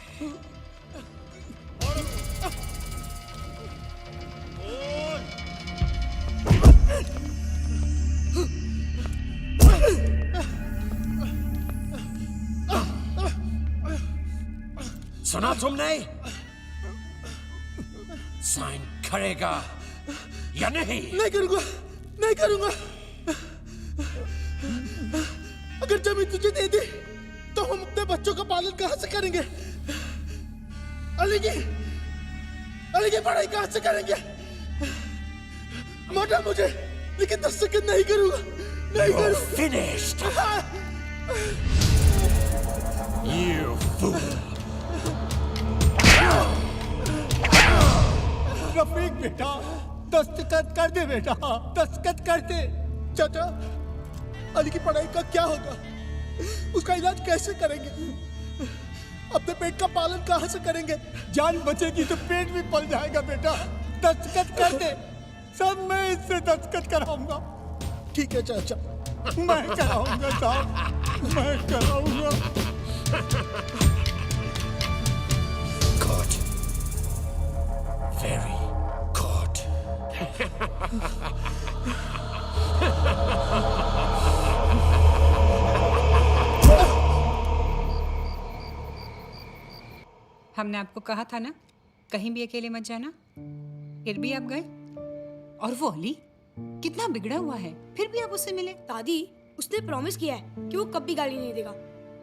सुना तुमने? साइन करेगा या नहीं? नहीं करूंगा, नहीं करूंगा। अगर जमीन तुझे दे दी तो हम अपने बच्चों का पालन कहां से करेंगे? अली की पढ़ाई कहां से करेंगे? मारा मुझे, लेकिन दस्तखत नहीं करूंगा, नहीं करूंगा। Finished. You fool. रफीक बेटा, दस्तखत कर दे बेटा, दस्तखत कर दे। चाचा, अली की पढ़ाई का क्या होगा? उसका इलाज कैसे करेंगे? अपने पेट का पालन कहां से करेंगे? जान बचेगी तो पेट भी पल जाएगा बेटा। दस्तखत कर दे, सब मैं इससे दस्तखत कराऊंगा। ठीक है चाचा, मैं कराऊंगा साहब, मैं कराऊंगा। Good. Very good. हमने आपको कहा था ना कहीं भी अकेले मत जाना, फिर भी आप गए। और वो अली कितना बिगड़ा हुआ है, फिर भी आप उससे मिले। दादी, उसने प्रॉमिस किया है कि वो कभी गाली नहीं देगा,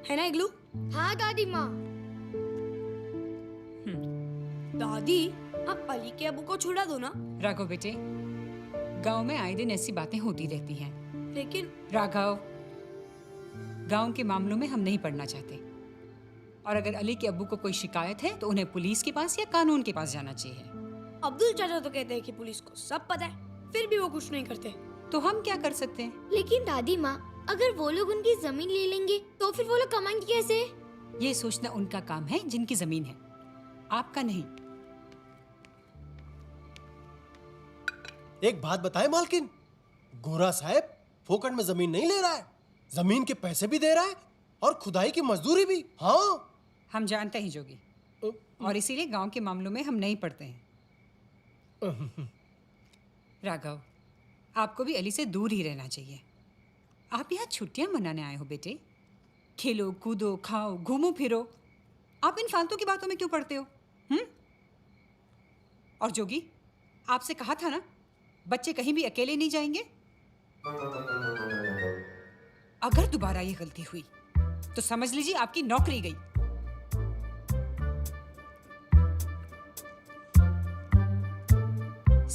है ना इग्लू? हाँ दादी माँ। दादी, आप अली के अबू को छुड़ा दो ना। राघव बेटे, गांव में आए दिन ऐसी बातें होती रहती हैं। लेकिन राघव, गांव के मामलों में हम नहीं पड़ना चाहते, और अगर अली के अब्बू को कोई शिकायत है तो उन्हें पुलिस के पास या कानून के पास जाना चाहिए। अब्दुल चाचा तो कहते हैं कि पुलिस को सब पता है, फिर भी वो कुछ नहीं करते। तो हम क्या कर सकते हैं? लेकिन दादी माँ, अगर वो लोग उनकी जमीन ले लेंगे तो फिर वो लोग कमाएंगे कैसे? ये सोचना उनका काम है जिनकी जमीन है, आपका नहीं। एक बात बताए मालकिन, गोरा साहब फोकट में जमीन नहीं ले रहा है, जमीन के पैसे भी दे रहा है और खुदाई की मजदूरी भी। हाँ, हम जानते हैं जोगी, और इसीलिए गांव के मामलों में हम नहीं पड़ते हैं। राघव, आपको भी अली से दूर ही रहना चाहिए। आप यहाँ छुट्टियां मनाने आए हो बेटे, खेलो कूदो खाओ घूमो फिरो, आप इन फालतू की बातों में क्यों पड़ते हो? और जोगी, आपसे कहा था ना बच्चे कहीं भी अकेले नहीं जाएंगे। अगर दोबारा ये गलती हुई तो समझ लीजिए आपकी नौकरी गई।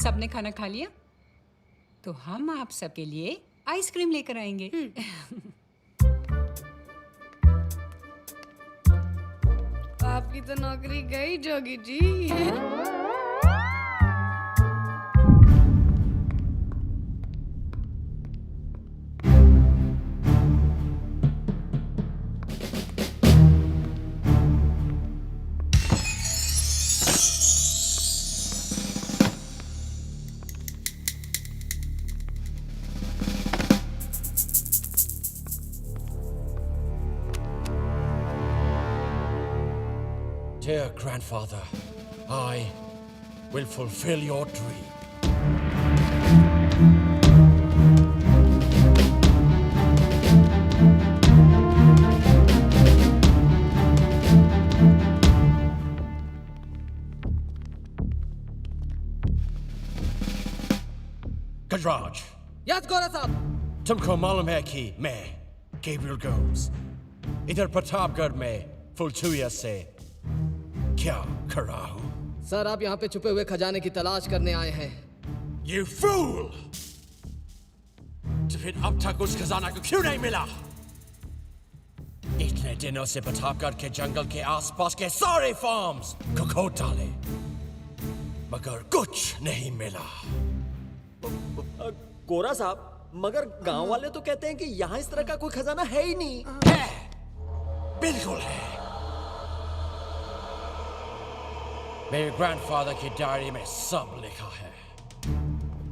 सबने खाना खा लिया तो हम आप सबके लिए आइसक्रीम लेकर आएंगे। आपकी तो नौकरी गई Jogi ji. Dear grandfather, I will fulfill your dream. Gajraj, yes गोरा साहब। तुमको मालूम है कि मैं गैब्रियल गोम्स इधर प्रतापगढ़ में फुलचुया से क्या कर रहा हूँ? सर, आप यहाँ पे छुपे हुए खजाने की तलाश करने आए हैं। You fool! तो फिर अब तक उस खजाना को क्यों नहीं मिला? इतने दिनों से प्रतापगढ़ के जंगल के आसपास के सारे फार्म्स को खोद डाले, मगर कुछ नहीं मिला। गोरा साहब, मगर गांव वाले तो कहते हैं कि यहाँ इस तरह का कोई खजाना है ही नहीं। बिल्कुल है। मेरे ग्रैंडफादर की डायरी में सब लिखा है।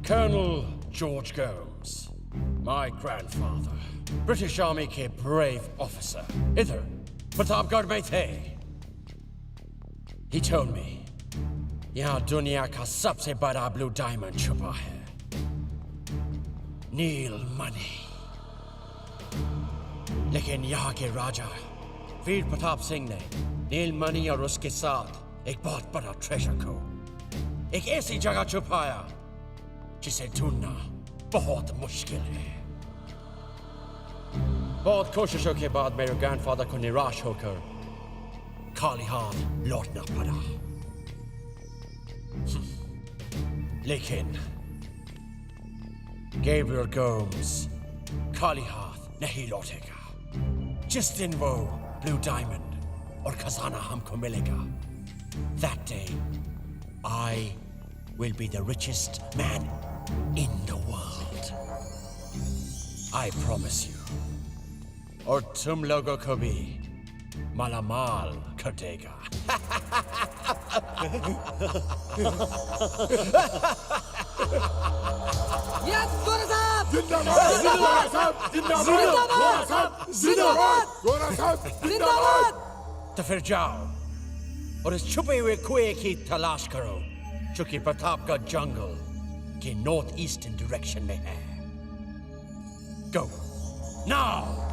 Colonel George Gomes, my grandfather, British army के ब्रेव ऑफिसर, इधर प्रतापगढ़ में थे। He told me, यहाँ दुनिया का सबसे बड़ा ब्लू डायमंड छुपा है, नील मणि। लेकिन यहाँ के राजा वीर प्रताप सिंह ने नील मणि और उसके साथ एक बहुत बड़ा ट्रेजर को एक ऐसी जगह छुपाया जिसे ढूंढना बहुत मुश्किल है। बहुत कोशिशों के बाद मेरे ग्रैंडफादर को निराश होकर खाली हाथ लौटना पड़ा। लेकिन गैब्रियल गोम्स खाली हाथ नहीं लौटेगा। जिस दिन वो ब्लू डायमंड और खजाना हमको मिलेगा, that day I will be the richest man in the world. I promise you. और तुम लोगों को भी मालामाल कर देगा। यस गोरा साहब, जिंदाबाद गोरा साहब, जिंदाबाद गोरा साहब, जिंदाबाद गोरा साहब, जिंदाबाद। तो फिर जाओ और इस छुपे हुए कुएं की तलाश करो जो कि प्रतापगढ़ जंगल के नॉर्थ ईस्टर्न डायरेक्शन में है। Go now!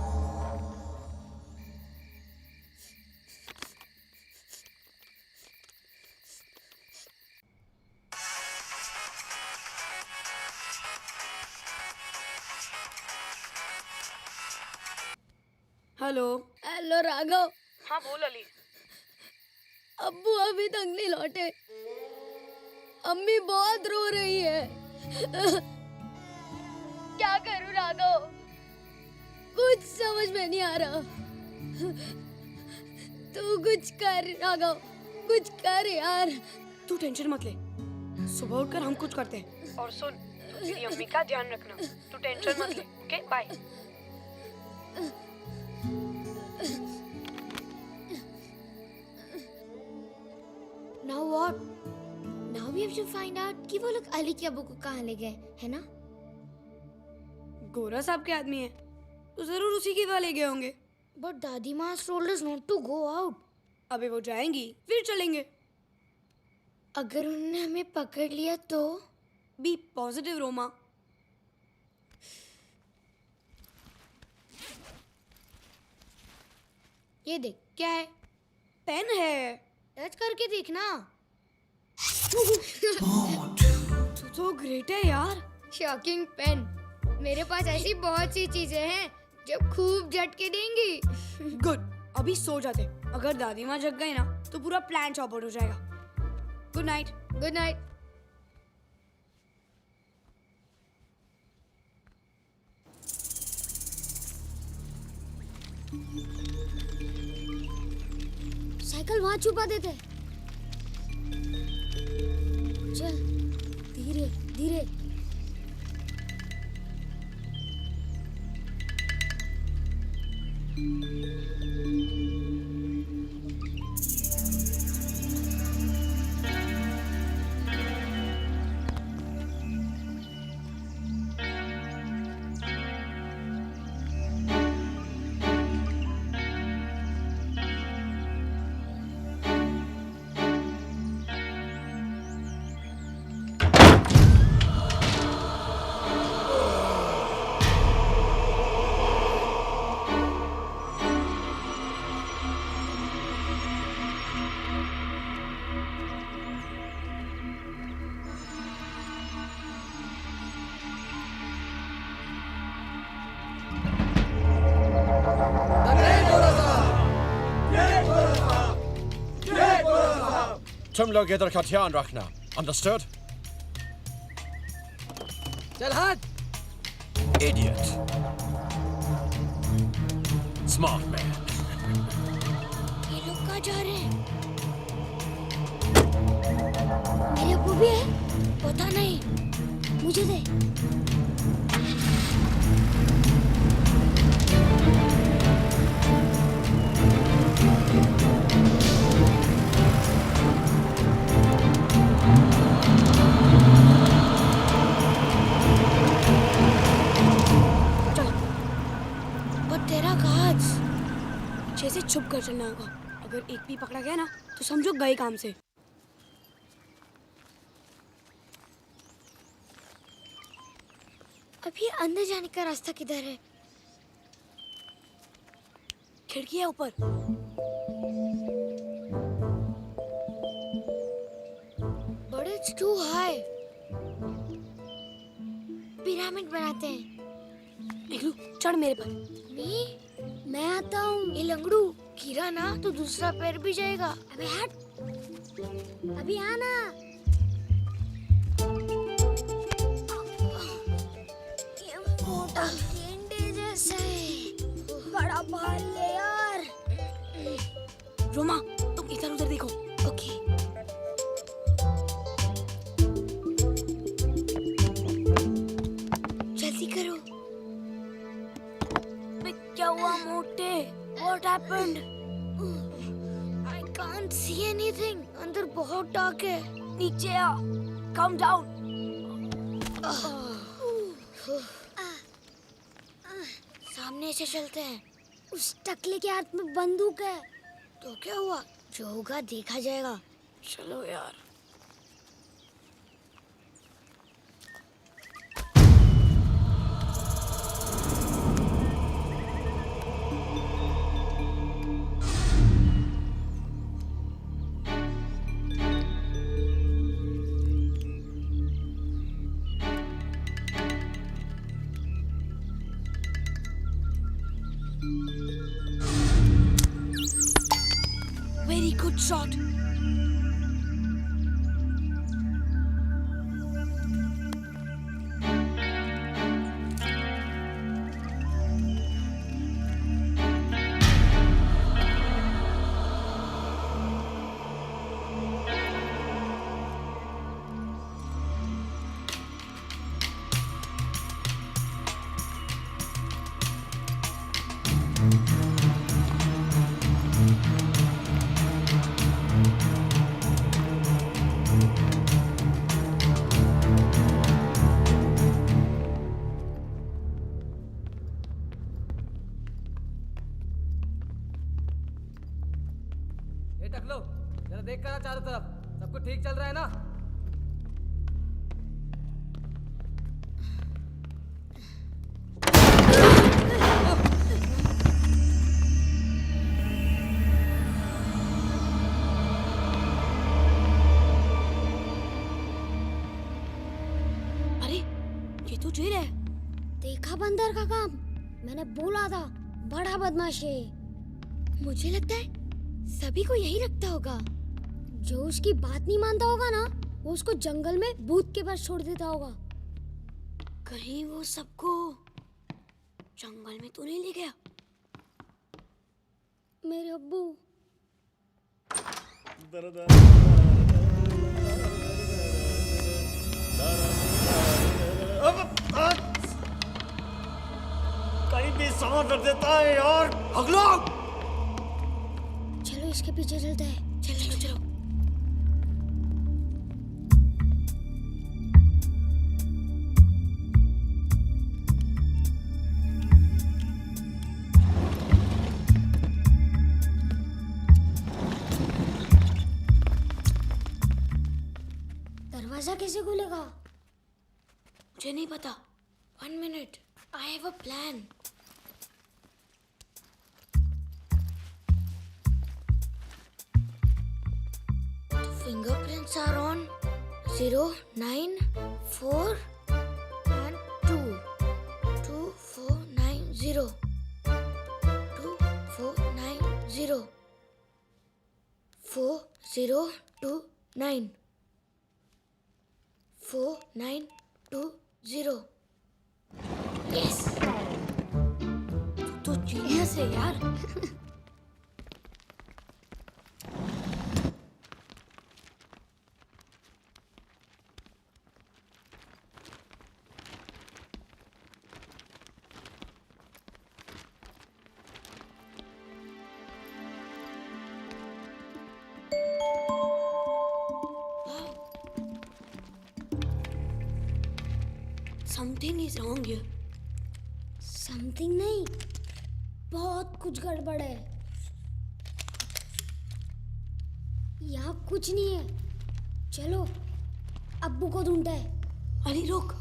Hello. Hello Raghav. हाँ बोल अली। अब्बू अभी तक नहीं लौटे। अम्मी बहुत रो रही है। क्या करूं राघव, कुछ समझ में नहीं आ रहा। तू कुछ कर राघव, कुछ कर यार। तू टेंशन मत ले, सुबह उठकर हम कुछ करते हैं। और सुन, तू तेरी अम्मी का ध्यान रखना। तू टेंशन मत ले, okay? Bye. Now what? Now we have to find out कि वो लोग अली के अब्बू को कहाँ ले गए, है ना? गोरा साहब के आदमी है तो जरूर उसी के वाले गए होंगे। But दादी माँ told us not to go out. अबे वो जाएंगी फिर चलेंगे। अगर उन्होंने हमें पकड़ लिया तो? Be positive Roma. ये देख, क्या है? पेन है, टच करके देखना। तू तो ग्रेट है यार। Shocking pen. मेरे पास ऐसी बहुत सी चीजें हैं जो खूब झटके देंगी। गुड, अभी सो जाते। अगर दादी माँ जग गई ना तो पूरा प्लान चौपट हो जाएगा। Good night. Good night. Cycle वहां छुपा देते। चल धीरे धीरे। तुम लोग इधर का ध्यान रखना, अंडरस्टूड? चल हाथ। Idiot. Smart man. ये लोग कहाँ जा रहे हैं? मेरे अब्बू भी है? पता नहीं, मुझे दे। चलना होगा। अगर एक भी पकड़ा गया ना तो समझो गए काम से। अभी अंदर जाने का रास्ता किधर है? खिड़की है ऊपर। But it's too high. Pyramid बनाते हैं। इग्लू चढ़ मेरे पर। नहीं, मैं आता हूँ। ये लंगड़ू गिरा ना तो दूसरा पैर भी जाएगा। अबे हट, अभी आना। ये मोटा गेंडे जैसा है, बड़ा भारी है यार। रोमा तुम इधर उधर देखो। ओके। जल्दी करो। क्या हुआ मोटे? What happened? I can't see anything. अंदर बहुत डार्क है। नीचे आ। Come down. सामने से चलते हैं। उस टकले के हाथ में बंदूक है। तो क्या हुआ? जो होगा देखा जाएगा। चलो यार। Very good shot. ये टकलो जरा देख कर आ चारों तरफ, सब कुछ ठीक चल रहा है ना? अरे ये तो जेल है। देखा बंदर का काम? मैंने बोला था, बड़ा बदमाश है। मुझे लगता है सभी को यही लगता होगा। जो उसकी बात नहीं मानता होगा ना, वो उसको जंगल में भूत के पास छोड़ देता होगा। कहीं वो सबको जंगल में तो नहीं ले गया? मेरे अब्बू। कहीं भी सांस रख देता है यार। अगलो चलो इसके पीछे चलते हैं। चलो चलो। दरवाजा कैसे खुलेगा? मुझे नहीं पता। 1 minute. I have a plan. The fingerprints are on 0, 9, 4 and 2. 2, 4, 9, 0. 2, 4, 9, 0. 4, 0, 2, 9. 4, 9, 2, 0. Yes. तो जीनियस है यार। Something is wrong here. Something नहीं, बहुत कुछ गड़बड़ है। यहाँ कुछ नहीं है। चलो अब्बू को ढूंढते हैं। अरे रुक,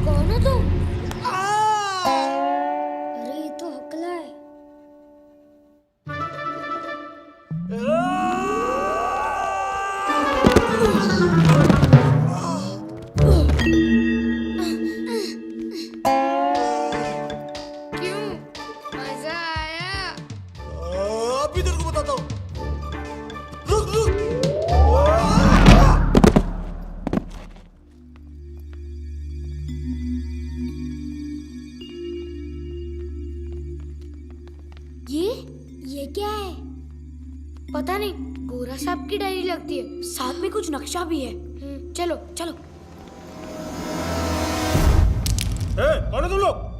कौन है तू? अरे ये तो हकला है। क्यों? मजा आया? अभी तेरे को बताता हूँ। रुक रुक। ये क्या है? पता नहीं, गोरा साहब की डायरी लगती है। साथ में कुछ नक्शा भी है। चलो चलो। कौन है तुम लोग?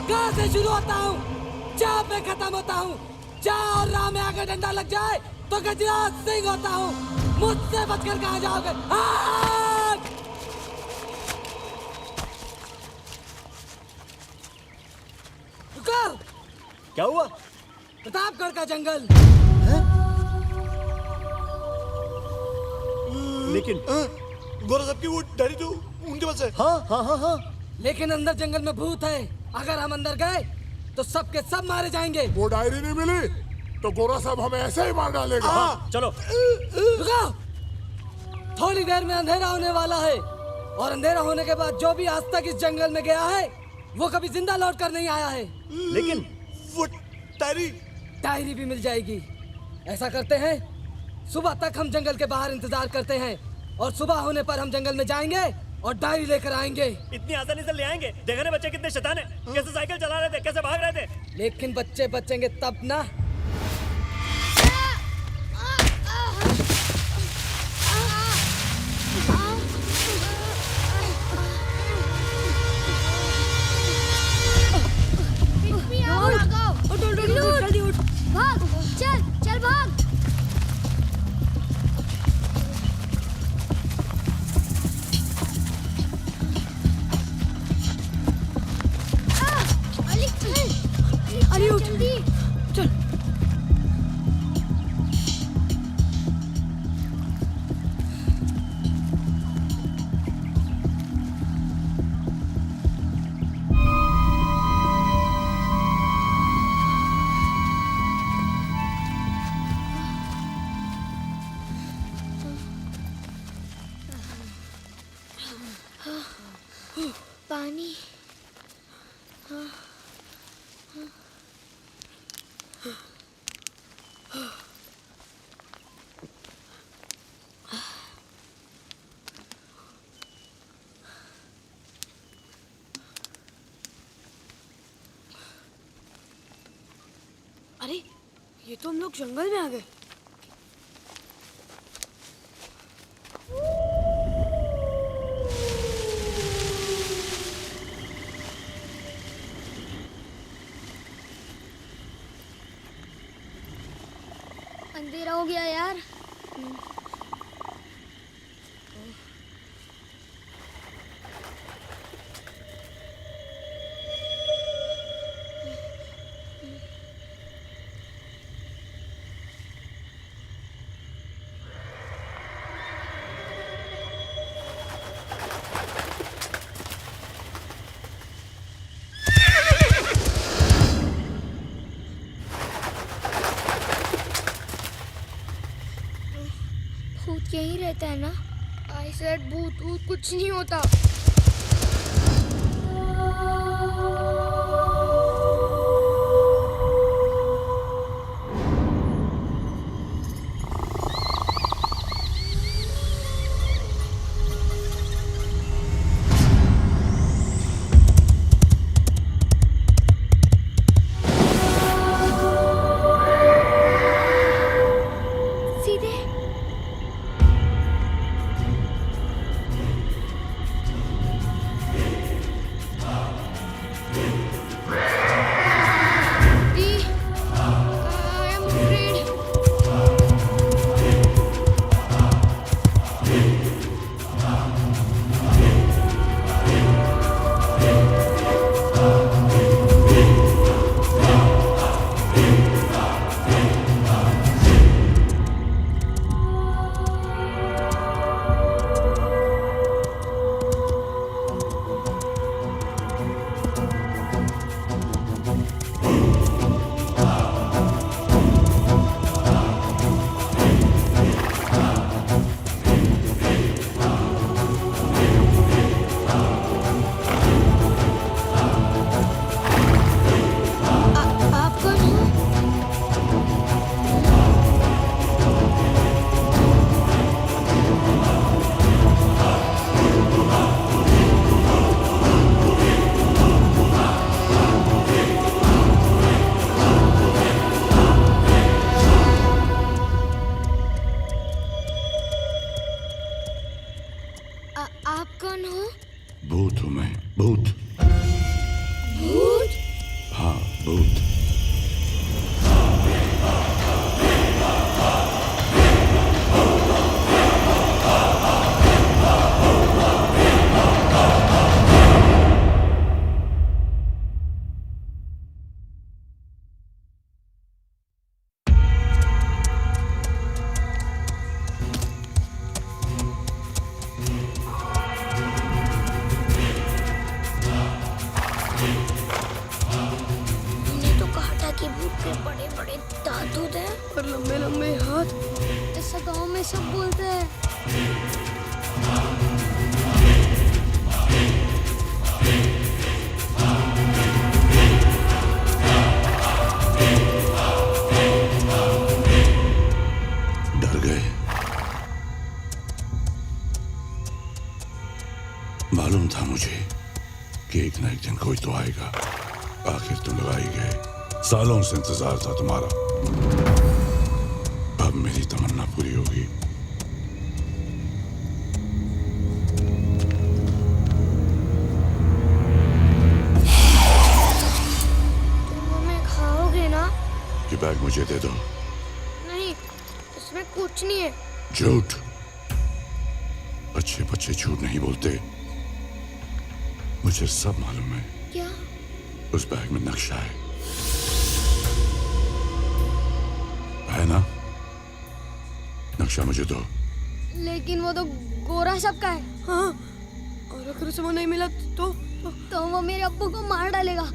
कहाँ से शुरू होता हूँ, जहाँ पे खत्म होता हूँ। जहाँ और राह में आगे डंडा लग जाए तो गजराज सिंह होता हूँ। मुझसे बचकर कहाँ जाओगे? रुको। क्या हुआ? प्रतापगढ़ का जंगल। लेकिन गोरा साहब की वो डायरी तो उनके पास है। हाँ हाँ हाँ हाँ। लेकिन अंदर जंगल में भूत है। अगर हम अंदर गए तो सबके सब मारे जाएंगे। वो डायरी नहीं मिली तो गोरा साहब हमें ऐसे ही मार डालेगा। हाँ, चलो। रुको। थोड़ी देर में अंधेरा होने वाला है और अंधेरा होने के बाद जो भी आज तक इस जंगल में गया है वो कभी जिंदा लौट कर नहीं आया है। लेकिन वो डायरी भी मिल जाएगी। ऐसा करते हैं, सुबह तक हम जंगल के बाहर इंतजार करते हैं और सुबह होने पर हम जंगल में जाएंगे और डायरी लेकर आएंगे। इतनी आसानी से ले आएंगे? देखा ना बच्चे कितने शैतान हैं, कैसे साइकिल चला रहे थे, कैसे भाग रहे थे। लेकिन बच्चे बचेंगे तब ना। जल्दी उठ, भाग, चल चल भाग। पानी। अरे ये तो हम लोग जंगल में आ गए। अंधेरा हो गया यार। भूत यहीं रहता है ना? आई सेड भूत भूत कुछ नहीं होता। सीधे I am afraid. आप कौन हो? आप कौन हो? भूत हूं मैं, भूत। भूत? हाँ, भूत। मैंने तो कहा था कि भूत के बड़े बड़े दांत होते हैं और लंबे लंबे हाथ। ऐसा गांव में सब बोलते हैं। डर गए? मालूम था मुझे कि एक ना एक दिन कोई तो आएगा। आखिर तुम लोग आ ही गए। सालों से इंतजार था तुम्हारा। अब मेरी तमन्ना पूरी होगी। तुम हमें खाओगे ना? ये बैग मुझे दे दो। नहीं, इसमें कुछ नहीं है। झूठ। अच्छे बच्चे झूठ नहीं बोलते। मुझे सब मालूम है। क्या? उस बैग में नक्शा है ना? नक्शा मुझे दो। लेकिन वो तो गोरा सबका है। हाँ, और अगर उसे वो नहीं मिला तो वो मेरे अब्बू को मार डालेगा।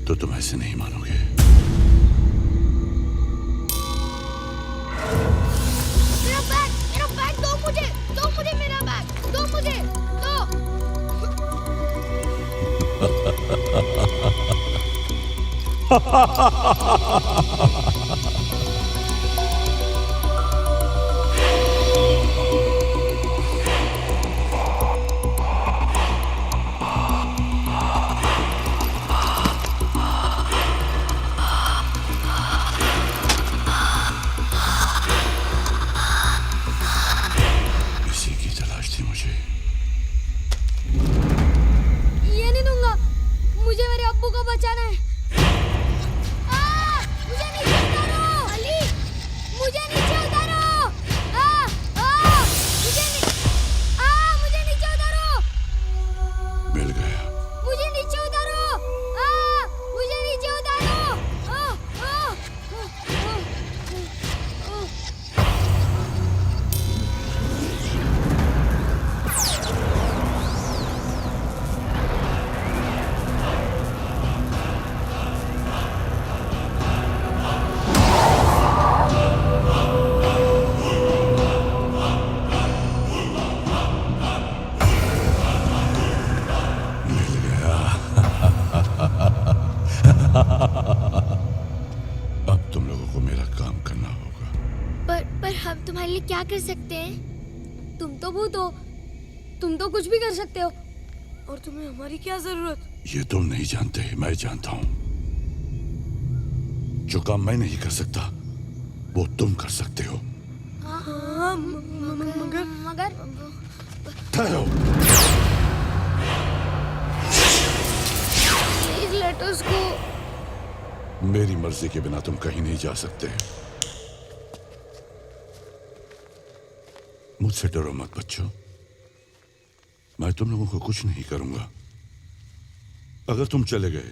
तो तुम ऐसे नहीं मानोगे। मेरा बैग दो मुझे मेरा बैग दो मुझे दो। इसी की तलाश थी मुझे। ये नहीं दूंगा, मुझे मेरे अब्बू को बचाना है। मुझे नीचे उतारो अली, मुझे नीचे उतारो। मुझे नीचे उतारो, मिल गया। मुझे नीचे उतारो। मुझे नीचे उतारो। मिल गया। अब तुम लोगों को मेरा काम करना होगा। पर हम तुम्हारे लिए क्या कर सकते हैं? तुम तो भूत हो, तुम तो कुछ भी कर सकते हो। और तुम्हें हमारी क्या जरूरत? ये तुम नहीं जानते, मैं जानता हूं। जो काम मैं नहीं कर सकता वो तुम कर सकते हो। हाँ, मगर ठहरो। प्लीज लेट अस गो। मेरी मर्जी के बिना तुम कहीं नहीं जा सकते। मुझसे डरो मत बच्चों, मैं तुम लोगों को कुछ नहीं करूंगा। अगर तुम चले गए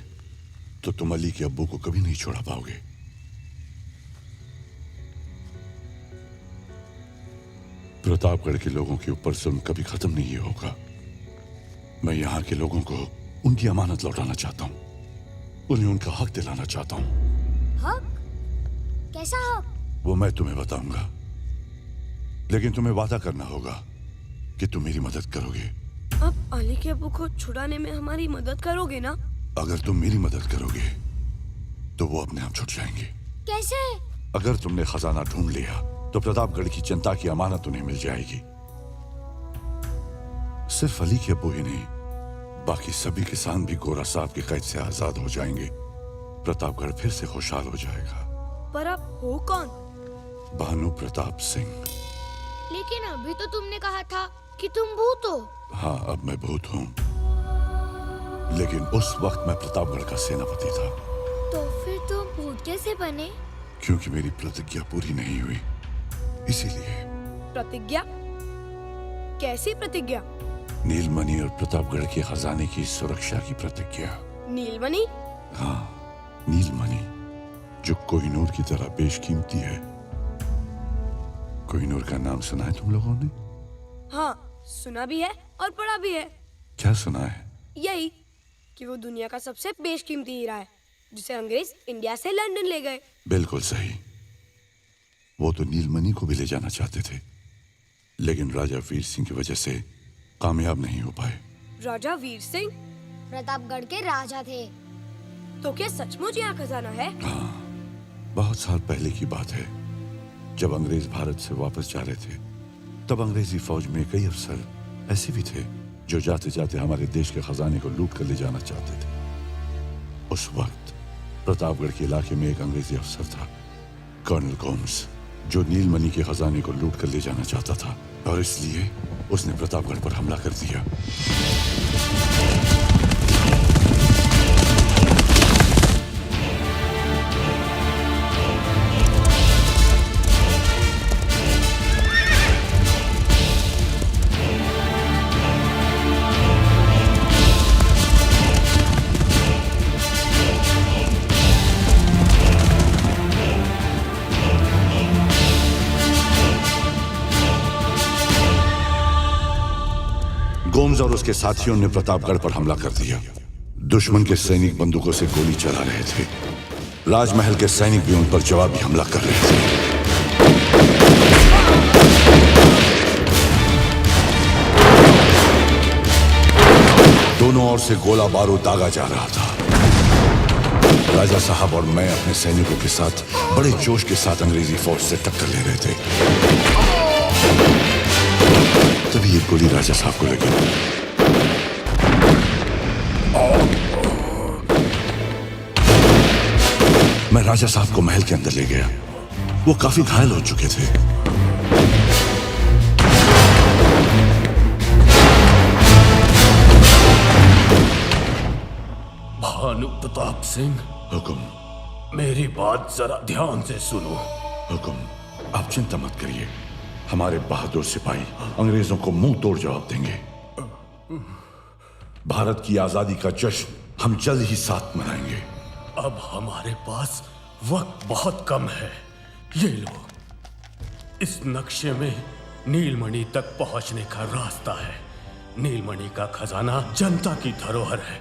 तो तुम अली के अब्बू को कभी नहीं छोड़ा पाओगे। प्रतापगढ़ के लोगों के ऊपर जुल्म कभी खत्म नहीं होगा। मैं यहाँ के लोगों को उनकी अमानत लौटाना चाहता हूँ, उन्हें उनका हक दिलाना चाहता हूँ। हक? कैसा हक? वो मैं तुम्हें बताऊंगा, लेकिन तुम्हें वादा करना होगा कि तुम मेरी मदद करोगे। अब अली के अब्बू को छुड़ाने में हमारी मदद करोगे ना? अगर तुम मेरी मदद करोगे तो वो अपने आप छूट जाएंगे। कैसे? अगर तुमने खजाना ढूंढ लिया तो प्रतापगढ़ की जनता की अमानत उन्हें मिल जाएगी। सिर्फ अली के अब्बू ही नहीं, बाकी सभी किसान भी गोरा साहब की कैद से आजाद हो जाएंगे। प्रतापगढ़ फिर से खुशहाल हो जाएगा। पर आप हो कौन? भानु प्रताप सिंह। लेकिन अभी तो तुमने कहा था कि तुम भूत हो। हाँ, अब मैं भूत हूँ, लेकिन उस वक्त मैं प्रतापगढ़ का सेनापति था। तो फिर तुम भूत कैसे बने? क्योंकि मेरी प्रतिज्ञा पूरी नहीं हुई, इसीलिए। प्रतिज्ञा? कैसी प्रतिज्ञा? नीलमणि और प्रतापगढ़ के खजाने की सुरक्षा की प्रतिज्ञा। नीलमणि? हाँ, नीलमणि, जो कोहिनूर की तरह बेशकीमती है। कोहिनूर का नाम सुना है तुम लोगों ने? हाँ, सुना भी है और पढ़ा भी है। क्या सुना है? यही कि वो दुनिया का सबसे बेशकीमती हीरा है, जिसे अंग्रेज इंडिया से लंदन ले गए। बिल्कुल सही। वो तो नीलमणि को भी ले जाना चाहते थे, लेकिन राजा वीर सिंह की वजह से कामयाब नहीं हो पाए। राजा वीर सिंह प्रतापगढ़ के राजा थे। तो क्या सचमुच यहाँ खजाना है? हाँ, बहुत साल पहले की बात है। जब अंग्रेज भारत से वापस जा रहे थे, तब अंग्रेजी फौज में कई अफसर ऐसे भी थे जो जाते जाते हमारे देश के खजाने को लूट कर ले जाना चाहते थे। उस वक्त प्रतापगढ़ के इलाके में एक अंग्रेजी अफसर था, कर्नल गोम्स, जो नीलमणि के खजाने को लूट कर ले जाना चाहता था, और इसलिए उसने प्रतापगढ़ पर हमला कर दिया। गोम्स और उसके साथियों ने प्रतापगढ़ पर हमला कर दिया। दुश्मन के सैनिक बंदूकों से गोली चला रहे थे। राजमहल के सैनिक भी उन पर जवाबी हमला कर रहे थे। दोनों ओर से गोला बारूद दागा जा रहा था। राजा साहब और मैं अपने सैनिकों के साथ बड़े जोश के साथ अंग्रेजी फौज से टक्कर ले रहे थे। तभी एक गोली राजा साहब को लगी। मैं राजा साहब को महल के अंदर ले गया। वो काफी घायल हो चुके थे। भानु प्रताप सिंह, हुक्म। मेरी बात जरा ध्यान से सुनो। हुक्म। आप चिंता मत करिए, हमारे बहादुर सिपाही अंग्रेजों को मुंह तोड़ जवाब देंगे। भारत की आजादी का जश्न हम जल्द ही साथ मनाएंगे। अब हमारे पास वक्त बहुत कम है। ये लो, इस नक्शे में नीलमणि तक पहुंचने का रास्ता है। नीलमणि का खजाना जनता की धरोहर है,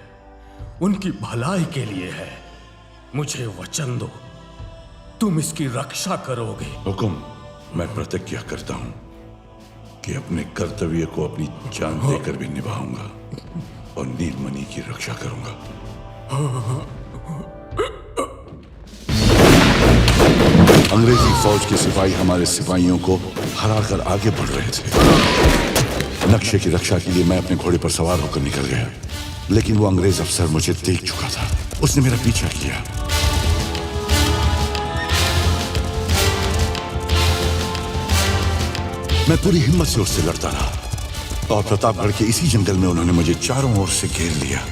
उनकी भलाई के लिए है। मुझे वचन दो, तुम इसकी रक्षा करोगे। हुकुम। मैं प्रतिज्ञा करता हूं कि अपने कर्तव्य को अपनी जान देकर भी निभाऊंगा और नीलमणि की रक्षा करूंगा। अंग्रेजी फौज के सिपाही हमारे सिपाहियों को हराकर आगे बढ़ रहे थे। नक्शे की रक्षा के लिए मैं अपने घोड़े पर सवार होकर निकल गया, लेकिन वो अंग्रेज अफसर मुझे देख चुका था। उसने मेरा पीछा किया। मैं पूरी हिम्मत से उससे लड़ता रहा और प्रतापगढ़ के इसी जंगल में उन्होंने मुझे चारों ओर से घेर लिया।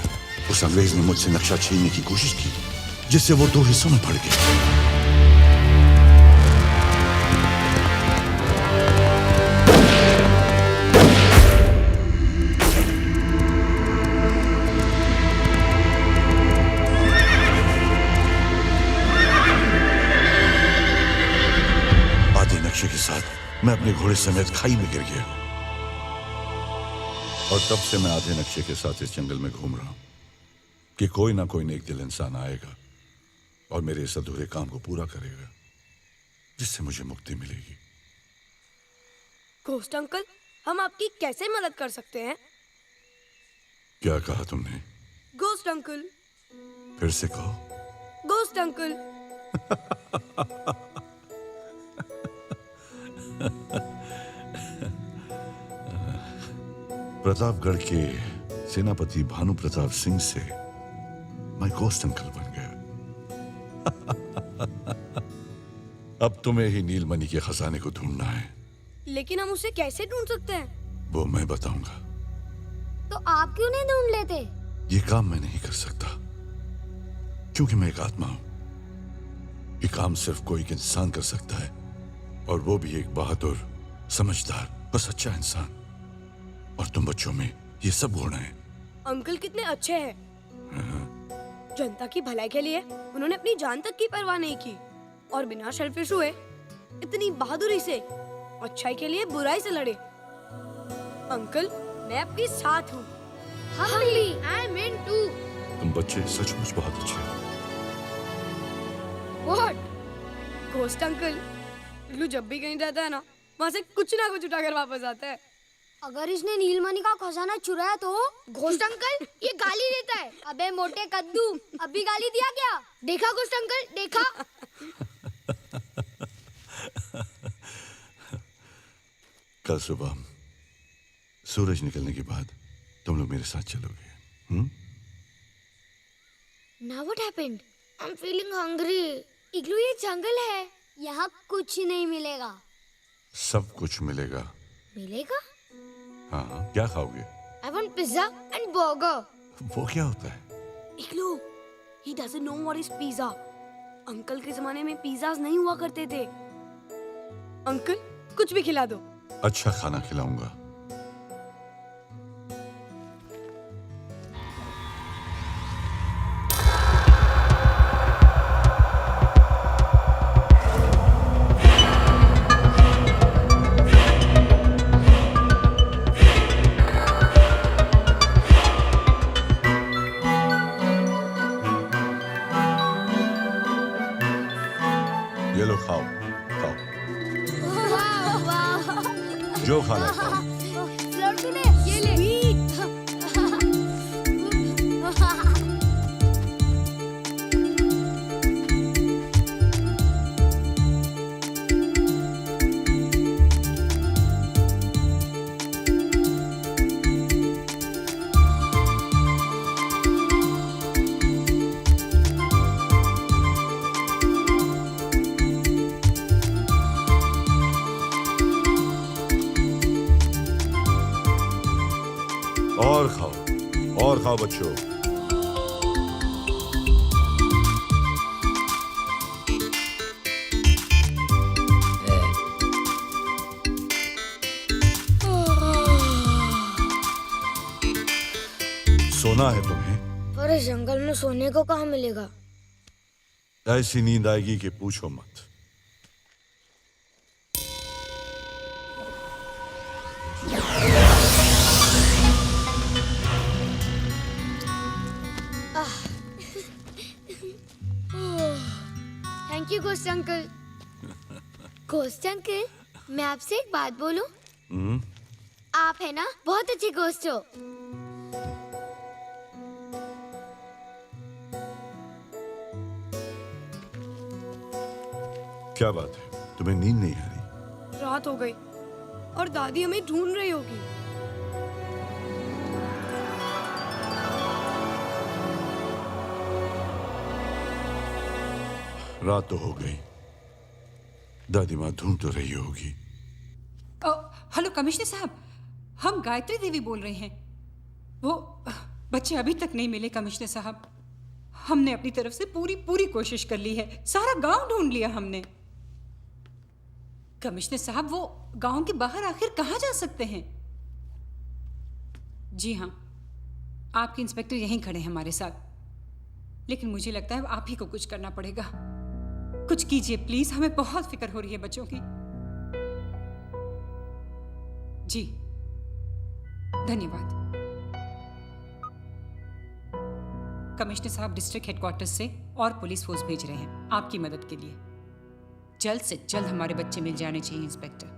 उस अंग्रेज ने मुझसे नक्शा छीनने की कोशिश की, जिससे वो दो हिस्सों में पड़ गया। के साथ मैं अपने घोड़े समेत खाई में गिर गया और तब से मैं आधे नक्शे के साथ इस जंगल में घूम रहा हूं कि कोई ना कोई नेक दिल इंसान आएगा और मेरे इस अधूरे काम को पूरा करेगा, जिससे मुझे मुक्ति मिलेगी। घोस्ट अंकल, हम आपकी कैसे मदद कर सकते हैं? क्या कहा तुमने? Ghost uncle. फिर से कहो। Ghost uncle. प्रतापगढ़ के सेनापति भानु प्रताप सिंह से मैं घोस्ट अंकल बन गया। अब तुम्हें ही नीलमणि के खजाने को ढूंढना है। लेकिन हम उसे कैसे ढूंढ सकते हैं? वो मैं बताऊंगा। तो आप क्यों नहीं ढूंढ लेते? ये काम मैं नहीं कर सकता, क्योंकि मैं एक आत्मा हूं। ये काम सिर्फ कोई एक इंसान कर सकता है, और वो भी एक बहादुर, समझदार और सच्चा इंसान। और तुम बच्चों में ये सब गुण हैं। अंकल कितने अच्छे हैं। जनता की भलाई के लिए उन्होंने अपनी जान तक की परवाह नहीं की और बिना सेल्फिश हुए इतनी बहादुरी से अच्छाई के लिए बुराई से लड़े। अंकल, मैं आपके साथ हूँ। हम भी। I am in too। तुम बच्चे सचमुच बहुत अच्छे हो। What? घोस्ट अंकल, इग्लू जब भी कहीं जाता है ना, वहाँ से कुछ ना कुछ उठाकर वापस आता है। अगर इसने नीलमणि का खजाना चुराया तो? घोस्ट अंकल, ये गाली देता है। अबे मोटे कद्दू, अभी गाली दिया क्या? देखा घोस्ट अंकल, देखा? कल सुबह सूरज निकलने के बाद तुम लोग मेरे साथ चलोगे। Now what happened? I'm feeling hungry। इग्लू, ये जंगल है, यहाँ कुछ नहीं मिलेगा। सब कुछ मिलेगा। मिलेगा? हाँ, क्या खाओगे? I want pizza and burger। वो क्या होता है? इग्लू, he doesn't know what is pizza। Uncle के जमाने में पिज़्ज़ास नहीं हुआ करते थे। अंकल, कुछ भी खिला दो। अच्छा खाना खिलाऊंगा। ये लो, खाओ खाओ, जो खाना खाओ। तूने ये ले। और खाओ बच्चों। सोना है तुम्हें? पर इस जंगल में सोने को कहाँ मिलेगा? ऐसी नींद आएगी कि पूछो मत। Thank you ghost uncle. Ghost uncle, मैं आपसे एक बात बोलूं? आप है ना बहुत अच्छे गोस्ट हो। क्या बात है, तुम्हें नींद नहीं आ रही? रात हो गई और दादी हमें ढूंढ रही होगी। रात तो हो गई, दादी माँ ढूंढ तो रही होगी। हेलो कमिश्नर साहब, हम गायत्री देवी बोल रहे हैं। वो बच्चे अभी तक नहीं मिले कमिश्नर साहब। हमने अपनी तरफ से पूरी कोशिश कर ली है, सारा गांव ढूंढ लिया हमने। कमिश्नर साहब, वो गांव के बाहर आखिर कहाँ जा सकते हैं? जी हाँ, आपके इंस्पेक्टर यहीं खड़े हैं हमारे साथ, लेकिन मुझे लगता है आप ही को कुछ करना पड़ेगा। कुछ कीजिए प्लीज, हमें बहुत फिक्र हो रही है बच्चों की। जी धन्यवाद। कमिश्नर साहब डिस्ट्रिक्ट हेडक्वार्टर्स से और पुलिस फोर्स भेज रहे हैं आपकी मदद के लिए। जल्द से जल्द हमारे बच्चे मिल जाने चाहिए इंस्पेक्टर।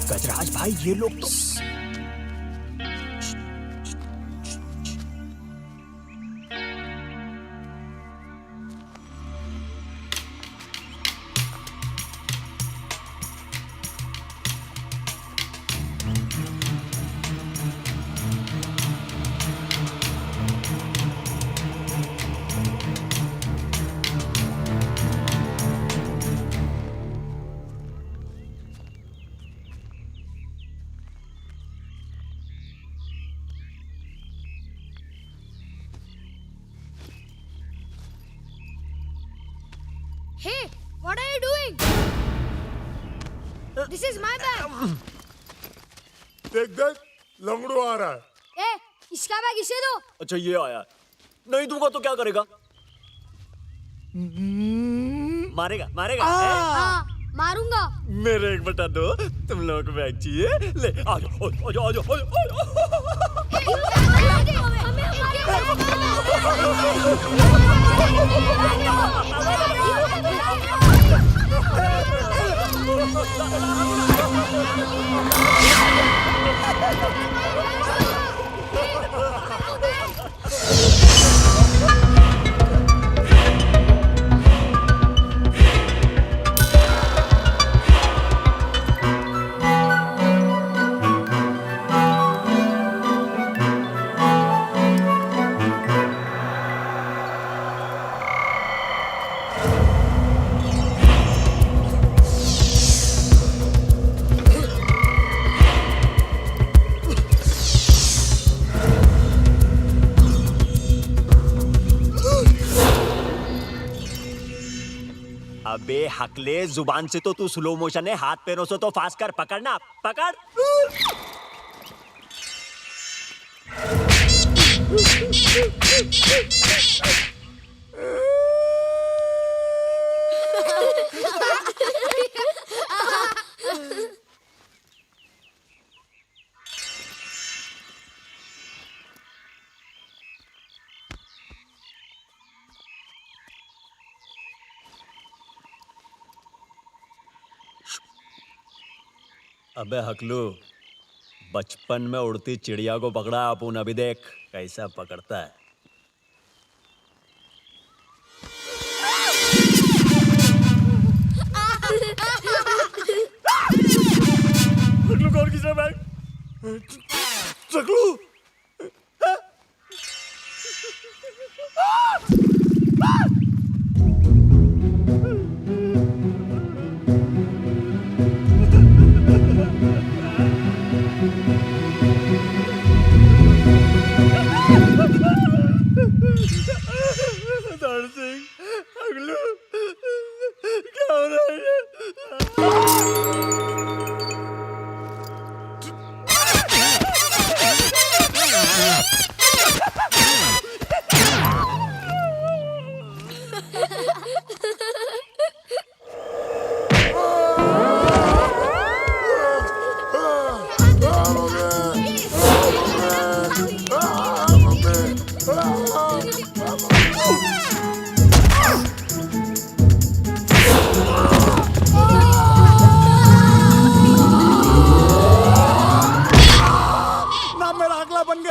गजराज भाई, ये लोग तो Hey, what are you doing? This is my bag. देख लंगड़ू आ रहा है। ए, इसका बैग इसे दो। अच्छा ये आया, नहीं दूंगा तो क्या करेगा? मारेगा मारेगा? हाँ, मारूंगा। मेरे एक बटा दो, तुम लोगों को बैग चाहिए? ले आ जाओ आ जाओ आ जाओ। अबे हकले, जुबान से तो तू स्लो मोशन है, हाथ पैरों से तो फास्ट कर। पकड़ना, पकड़। अबे हकलू, बचपन में उड़ती चिड़िया को पकड़ा अपुन, अभी देख कैसा पकड़ता है। हकलू कौन किस बैग? चकलू क्या हो रहा है?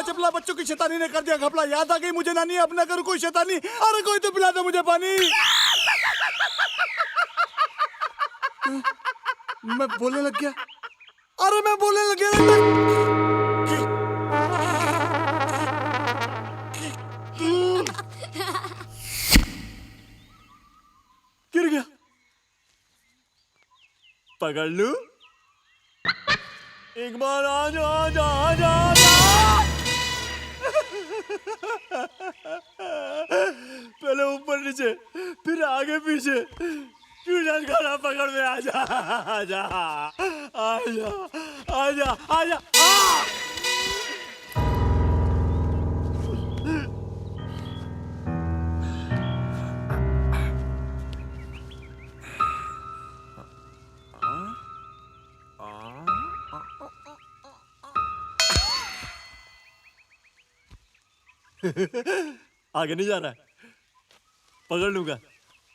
चपला बच्चों की शैतानी ने कर दिया घपला। याद आ गई मुझे नानी, अब ना करूं कोई शैतानी। अरे कोई तो पिला दो मुझे पानी। मैं बोलने लग गया। अरे मैं बोलने लग गया। गिर गया। पकड़ लूं? एक बार आजा आजा आजा आजा। पहले ऊपर नीचे फिर आगे पीछे, क्यों खाना पकड़ में आजा आजा आजा आजा आजा। आगे नहीं जा रहा है। पकड़ लूंगा,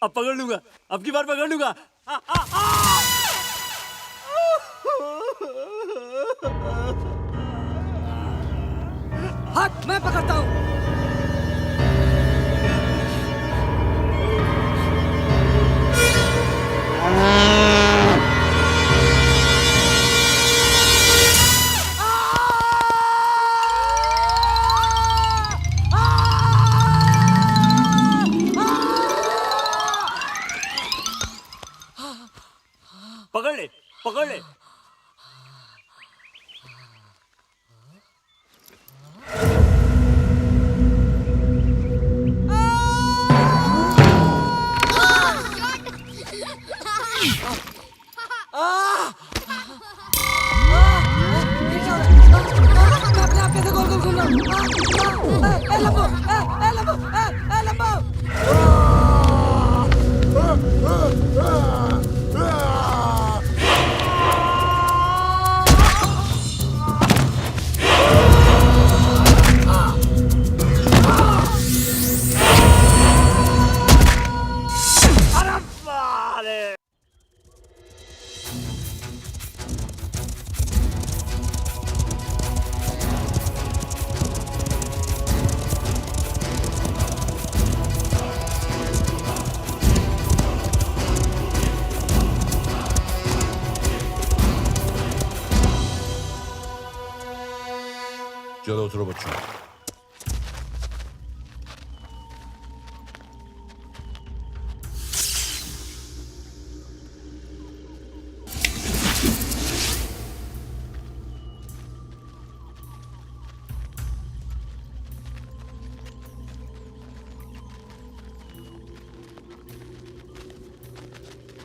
अब पकड़ लूंगा, अब की बार पकड़ लूंगा। हट, मैं पकड़ता हूँ। पकड़ ले, पकड़ ले। अपने आप कैसे गोल गोल घूम रहा हूँ? लंबो, लंबो, लंबो। चलो उतरो बच्चों।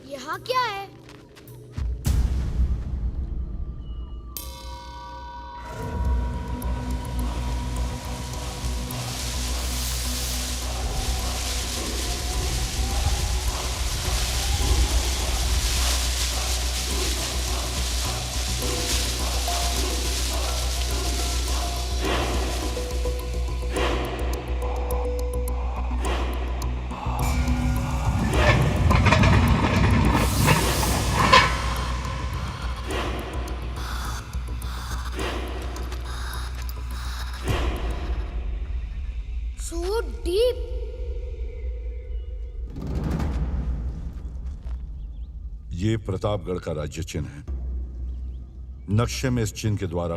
यहाँ क्या है? ये प्रतापगढ़ का राज्य चिन्ह है। नक्शे में इस चिन्ह के द्वारा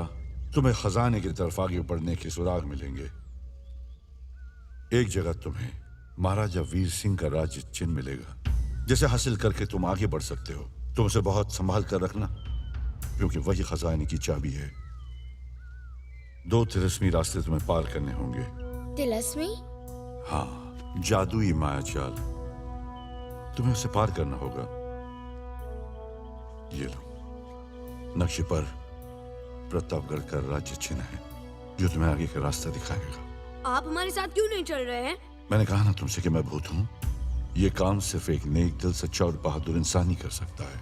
तुम्हें खजाने की तरफ आगे बढ़ने के सुराग मिलेंगे। एक जगह तुम्हें महाराजा वीर सिंह का राज्य चिन्ह मिलेगा, जिसे हासिल करके तुम आगे बढ़ सकते हो। तुम उसे बहुत संभाल कर रखना, क्योंकि वही खजाने की चाबी है। 2 तिलस्मी रास्ते तुम्हें पार करने होंगे। तिलस्मी? हाँ, जादुई मायाजाल। तुम्हें उसे पार करना होगा। ये लो, नक्शे पर प्रतापगढ़ का राज्य चिन्ह है, जो तुम्हें आगे का रास्ता दिखाएगा। आप हमारे साथ क्यों नहीं चल रहे हैं? मैंने कहा ना तुमसे कि मैं भूत हूं। ये काम सिर्फ एक नेक दिल, सच्चा और बहादुर इंसान ही कर सकता है।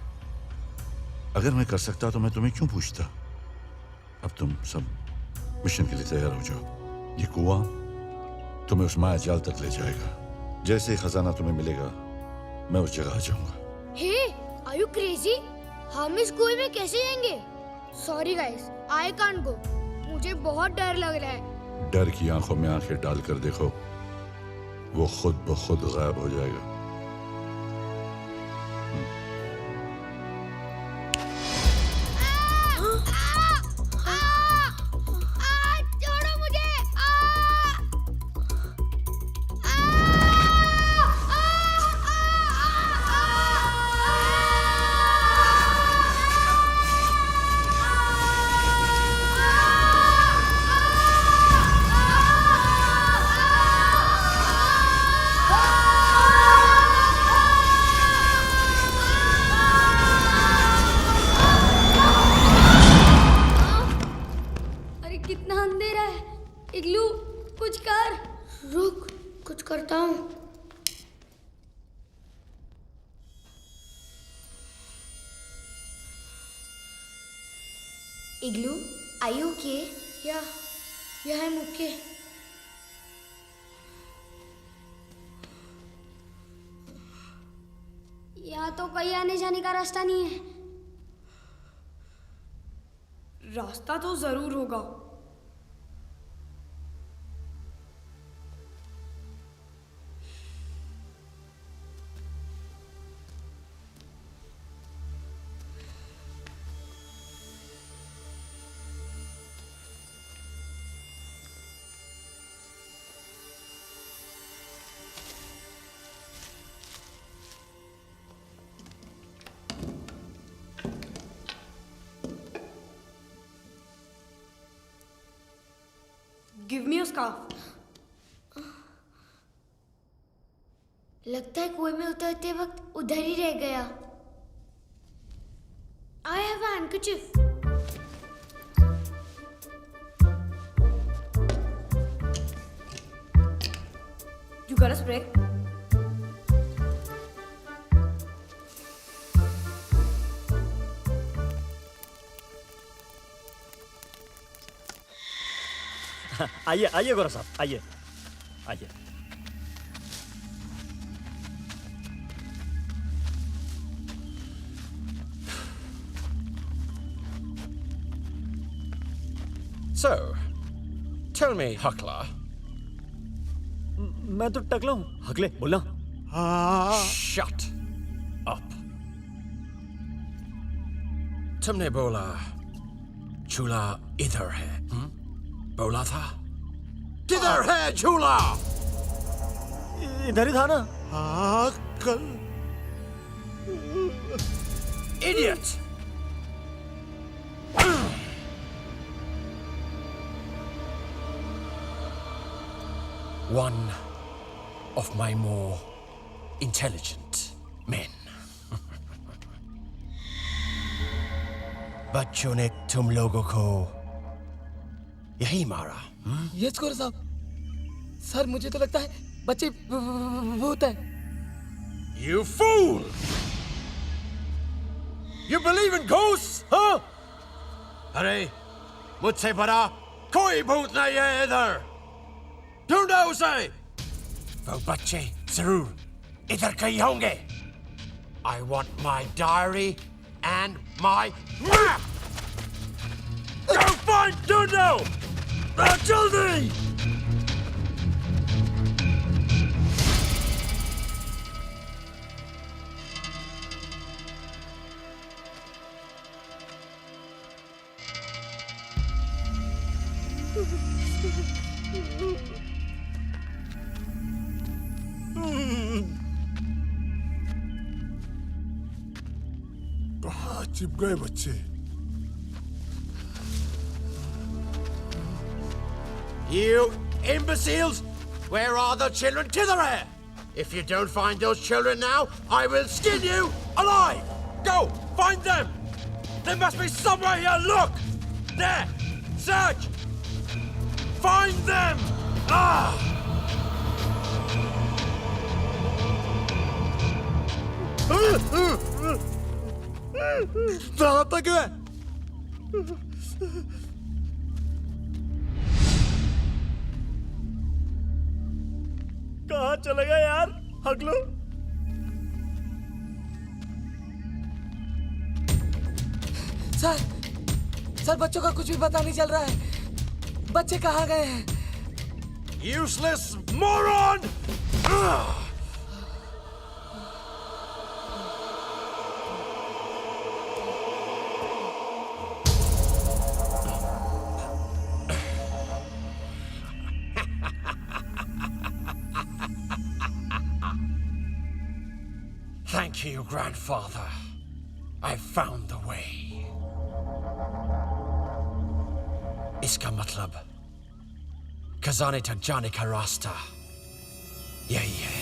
अगर मैं कर सकता तो मैं तुम्हें क्यों पूछता। अब तुम सब मिशन के लिए तैयार हो जाओ। ये कुआं तुम्हें उस मायाजाल तक ले जाएगा। जैसे ही खजाना तुम्हें मिलेगा, मैं उस जगह आ जाऊंगा। हे, आर यू क्रेजी? हम इस कुएं में कैसे जाएंगे? Sorry guys, I can't go. मुझे बहुत डर लग रहा है। डर की आंखों में आंखें डालकर देखो, वो खुद ब खुद गायब हो जाएगा। छोड़ो मुझे! अरे कितना अंधेरा है। इग्लू, कुछ कर। रुक, कुछ करता हूँ। इग्लू, are you okay? या आई एम ओके। यहाँ तो कहीं आने जाने का रास्ता नहीं है। रास्ता तो जरूर होगा। Give me a scarf. लगता है कुएं में उतरते वक्त उधर ही रह गया। I have a handkerchief. You got a spray? आइए आइए गौरव साहब, आइए आइए। So, tell me, Huckler. मैं तो टकला हूँ। हकले बोलना। Shut up. तुमने बोला चूल्हा इधर है, बोला था? किधर है चूल्हा? इधर ही था ना। Idiot! One of my more intelligent men. बच्चों ने तुम लोगों को यही मारा। ये स्कोर साहब, सर मुझे तो लगता है बच्चे भूत हैं। You fool! You believe in ghosts, huh? अरे मुझसे बड़ा कोई भूत नहीं है इधर। ढूंढो उसे। वो बच्चे जरूर इधर कहीं होंगे। I want my diary and my map. Go find Dundo! जल्दी! कहाँ छिप गए बच्चे? You imbeciles! Where are the children? To the rear! If you don't find those children now, I will skin you alive! Go! Find them! There must be somewhere here! Look! There! Search! Find them! Ah! कहाँ तक है? कहाँ चले गए यार हगलू? Sir बच्चों का कुछ भी पता नहीं चल रहा है। बच्चे कहाँ गए हैं? Useless moron! Thank you, grandfather. I found the way. इसका मतलब खजाने तक जाने का रास्ता यही है।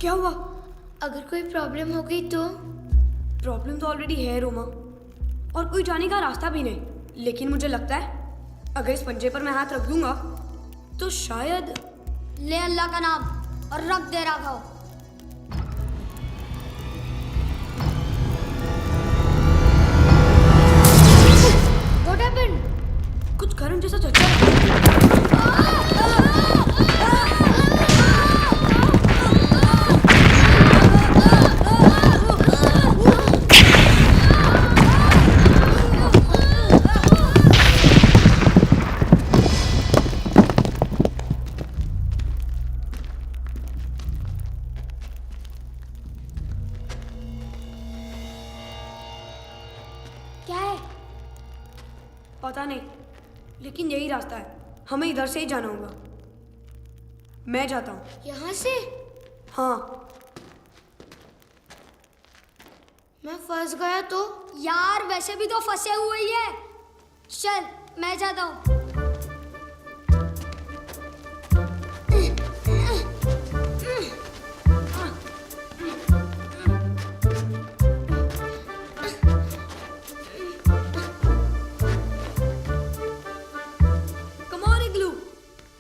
क्या हुआ? अगर कोई प्रॉब्लम हो गई तो? प्रॉब्लम तो ऑलरेडी है रोमा, और कोई जाने का रास्ता भी नहीं। लेकिन मुझे लगता है अगर इस पंजे पर मैं हाथ रख दूंगा तो शायद। ले अल्लाह का नाम और रख दे राघव। What happened? कुछ करंट जैसा चल रहा क्या है? पता नहीं, लेकिन यही रास्ता है। हमें इधर से ही जाना होगा। मैं जाता हूँ। यहाँ से? हाँ। मैं फंस गया तो? यार वैसे भी तो फंसे हुए ही है। चल मैं जाता हूँ।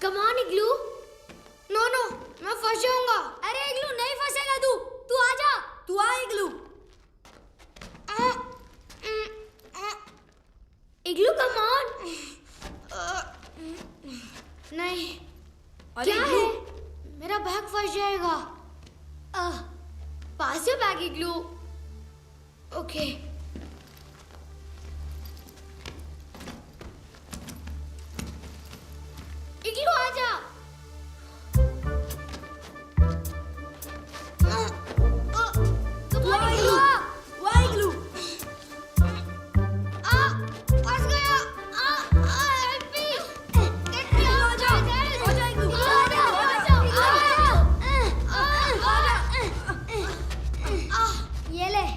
Come on, Igloo. No, मैं फंस जाऊंगा। अरे इग्लू नहीं फंसेगा तू आ जा। तू आ इग्लू। इग्लू कम ऑन। नहीं। क्या है? मेरा बैग फंस जाएगा। पास योर बैग इग्लू। ओके। इग्लू आ जा। फंस गया। Help me. गेट मी ये ले।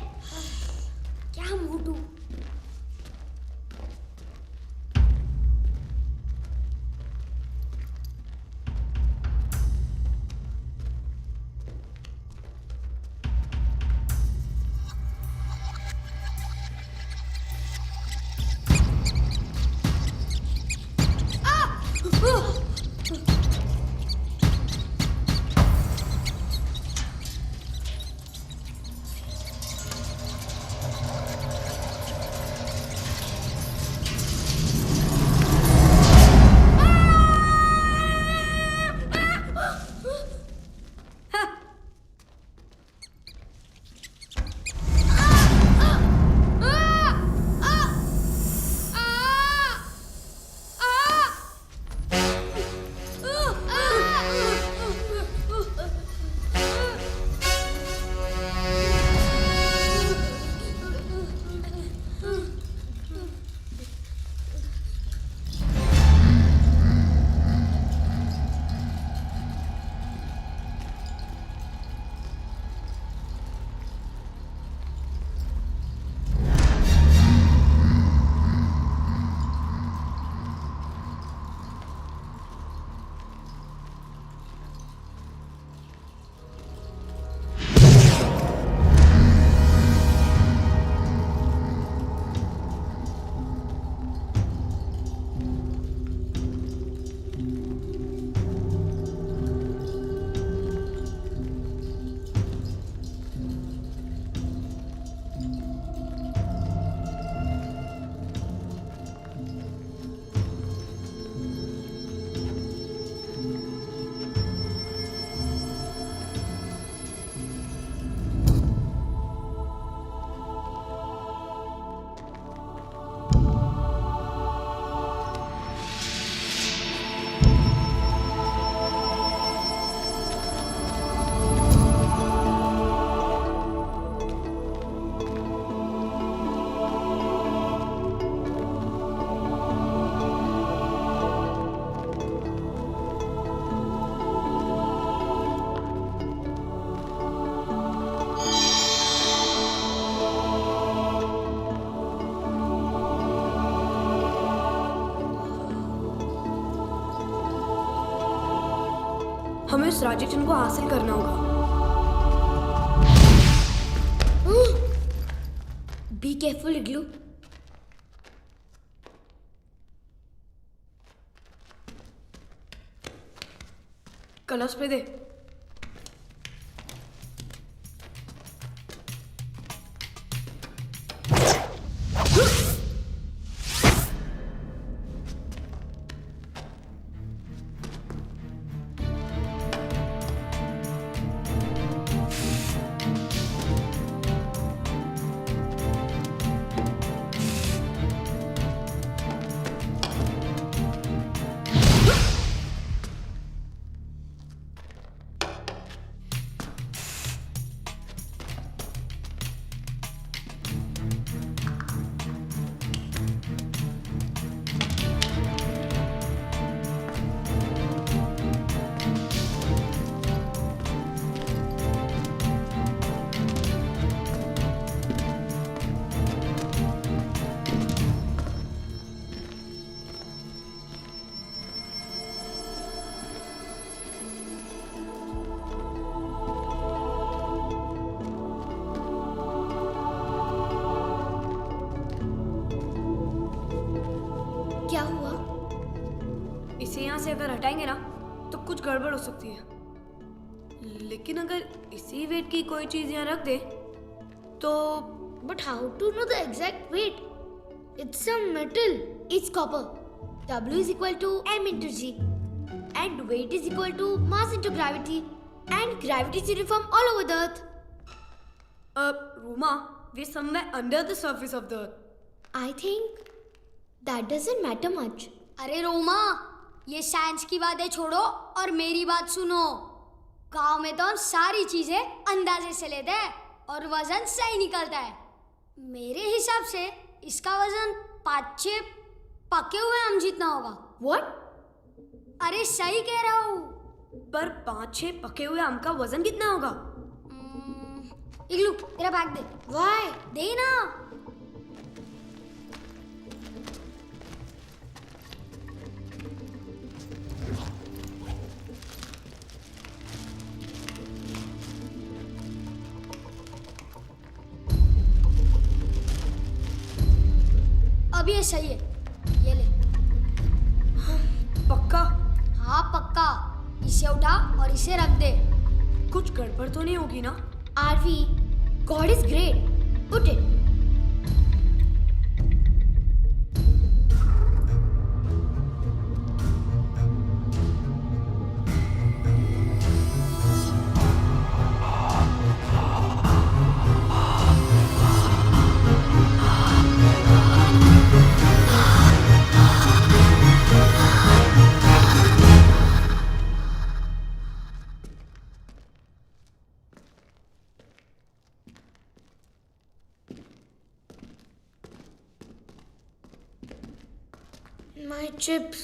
हमें उस राज्य चिन्ह को हासिल करना होगा। बी केयरफुल इग्लू। कलश पे दे। क्या हुआ? इसे यहाँ से अगर हटाएंगे ना तो कुछ गड़बड़ हो सकती है, लेकिन अगर इसी वेट की कोई चीज यहाँ रख दे तो। But how to know the exact weight? It's some metal. It's copper. W is equal to m into g, and weight is equal to mass into gravity, and gravity is uniform all over the earth. Ruma, we're somewhere under the surface of the earth. I think that doesn't matter much. अरे रोमा, ये science की बातें छोड़ो और मेरी बात सुनो। गांव में तो हम सारी चीजें अंदाजे से लेते हैं और वजन सही निकलता है। मेरे हिसाब से इसका वजन 5-6 पके हुए आम जितना होगा। What? अरे सही कह रहा हूँ। पर 5-6 पके हुए आम का वजन कितना होगा? इग्लू, तेरा बैग दे। वाई, दे ना। अब ये सही है, ये ले। पक्का? हाँ पक्का। इसे उठा और इसे रख दे। कुछ गड़बड़ तो नहीं होगी ना? Aarvi, God is great. Put it. My chips.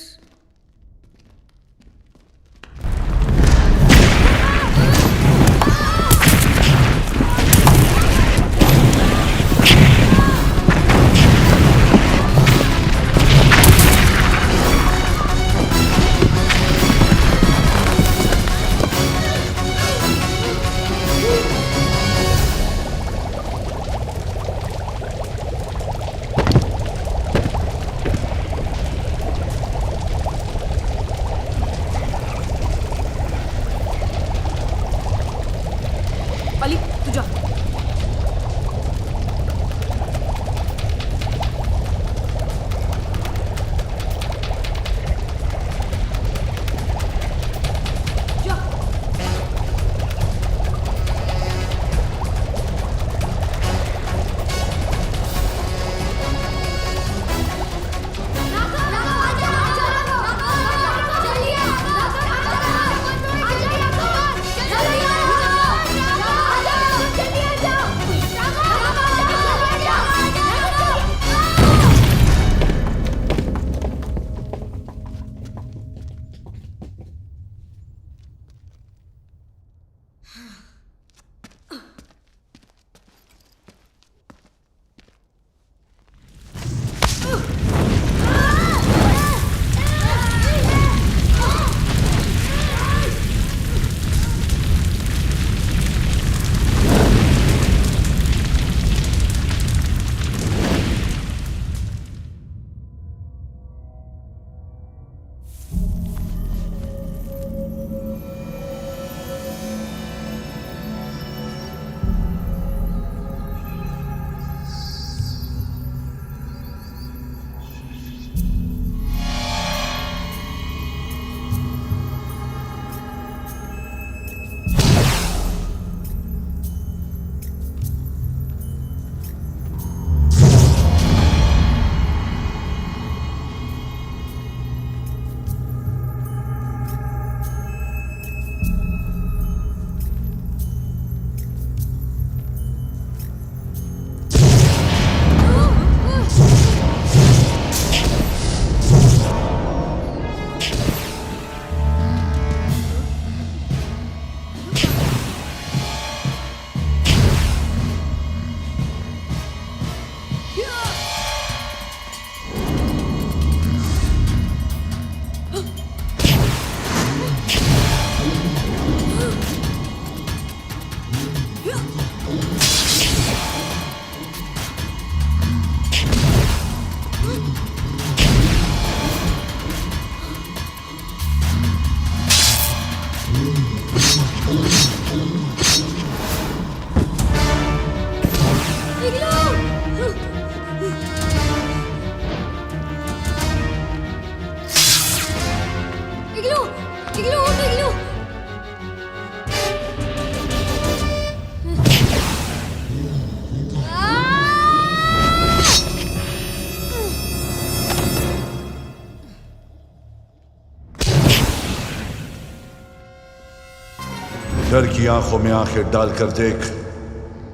डर की आंखों में आंखें डालकर देख,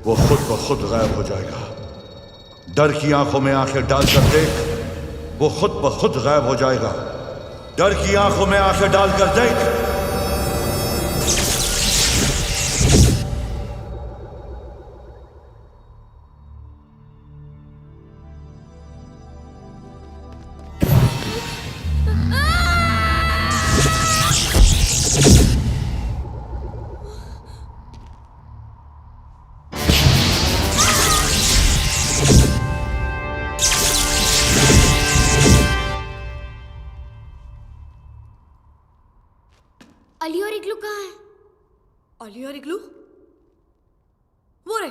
वो खुद ब खुद गायब हो जाएगा। डर की आंखों में आंखें डालकर देख, वो खुद ब खुद गायब हो जाएगा। डर की आंखों में आंखें डालकर देख। अली और इग्लू कहाँ है? अली और इग्लू? वो रे।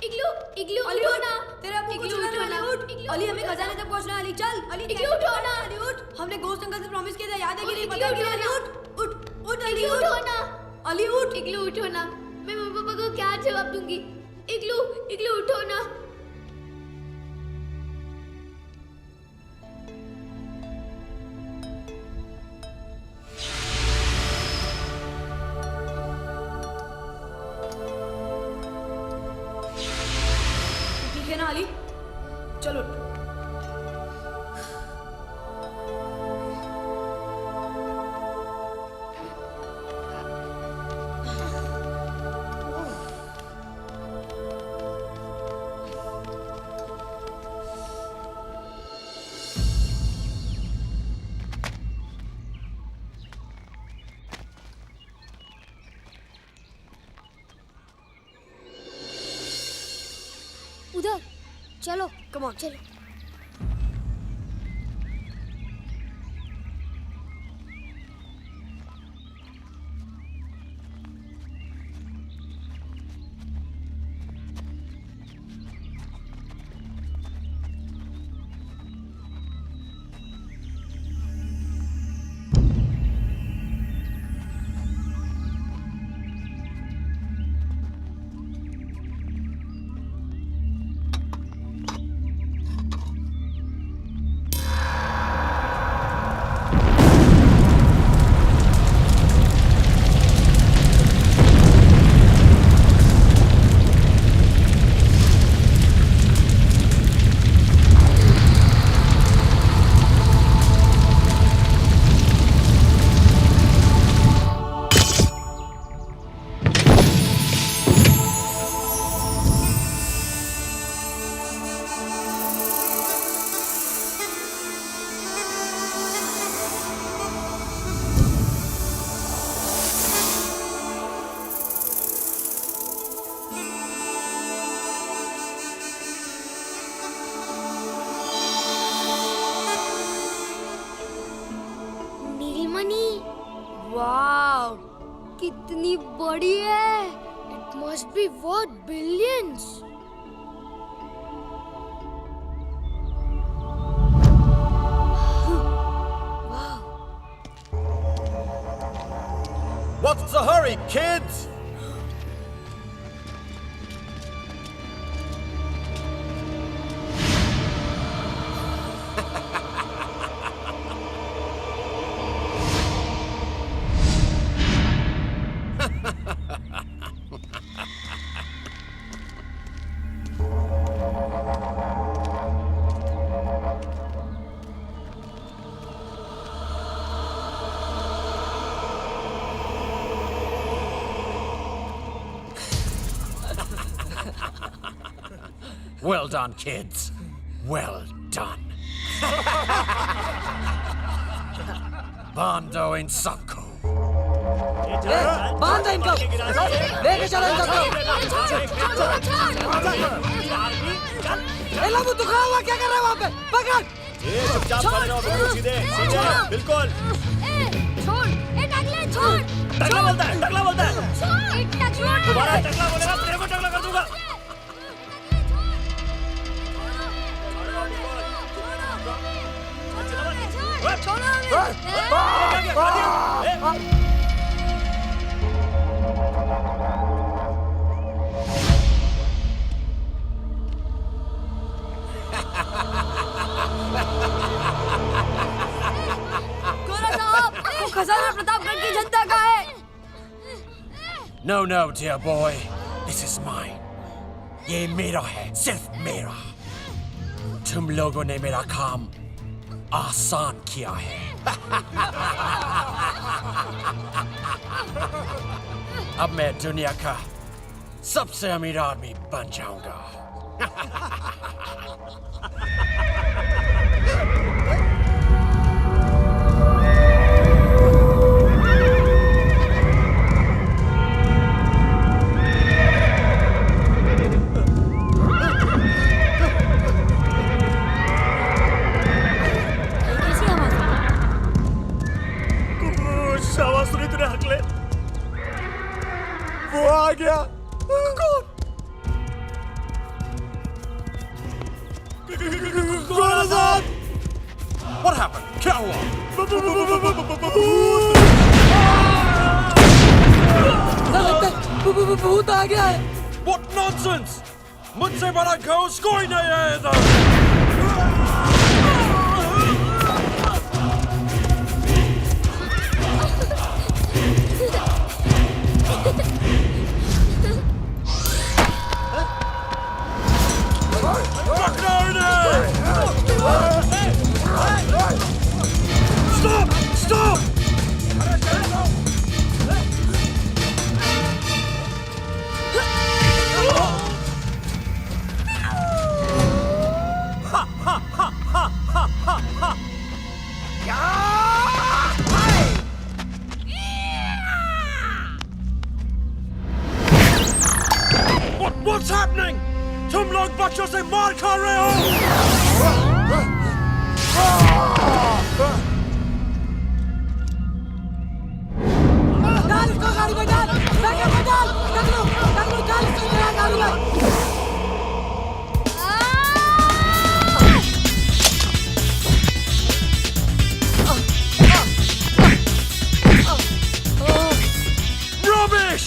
इग्लू, इग्लू अली उठो उठ ना। तेरे अब्बू को इग्लू चुराने उठो वाले ना। उठ। इग्लू अली हमें खजाने तक पहुंचना है। अली चल। अली इग्लू उठो ना। अली उठ। हमने घोस्ट अंकल से प्रॉमिस किया था, याद है कि नहीं? इग्लू पता है कि उठो नहीं? ना। उठ उठ उठ अली इग्लू उठ। उठो ना। अली उठ। इग्लू उठो ना। मैं मम्मी पापा को क्या जवाब दूंगी? इग्लू, इग्लू उठो ना। ठीक है ना अली? चलो उठ। उधर चलो। कम ऑन चलो। वाव, कितनी बड़ी है। It must be worth billions. What's the hurry, kids? Well done, kids. Well done. Bando in Sanko. बांध दे इनको, लेके चलो इन सबको। लाबू तू खड़ा हुआ क्या कर रहा है वहाँ पे? पकड़। चुपचाप खड़े रहो, बिल्कुल सीधे सीधे बिल्कुल। छोड़, टकले छोड़। टकला बोलता है, टकला बोलता है। छोड़, दोबारा टकला बोलेगा तेरे को टकला कर दूंगा। खजाना प्रतापगढ़ की जनता का है। No, no, dear boy. This is mine. ये मेरा है, सिर्फ मेरा। तुम लोगों ने मेरा काम आसान किया है। अब मैं दुनिया का सबसे अमीर आदमी बन जाऊंगा। आवाज सुनी तूने हकले? वो आ गया। कौन? What happened? क्या हुआ? भूत आ गया है। What nonsense! मुझसे बड़ा घोस्ट कोई नहीं है इधर। Stop! Stop! What's happening? तुम लोग बच्चों से मार खा रहे हो। डाल इसको गाड़ी में डाल, बैकअप में डाल, टकलू डाल इसको मेरा गाड़ी में। Rubbish!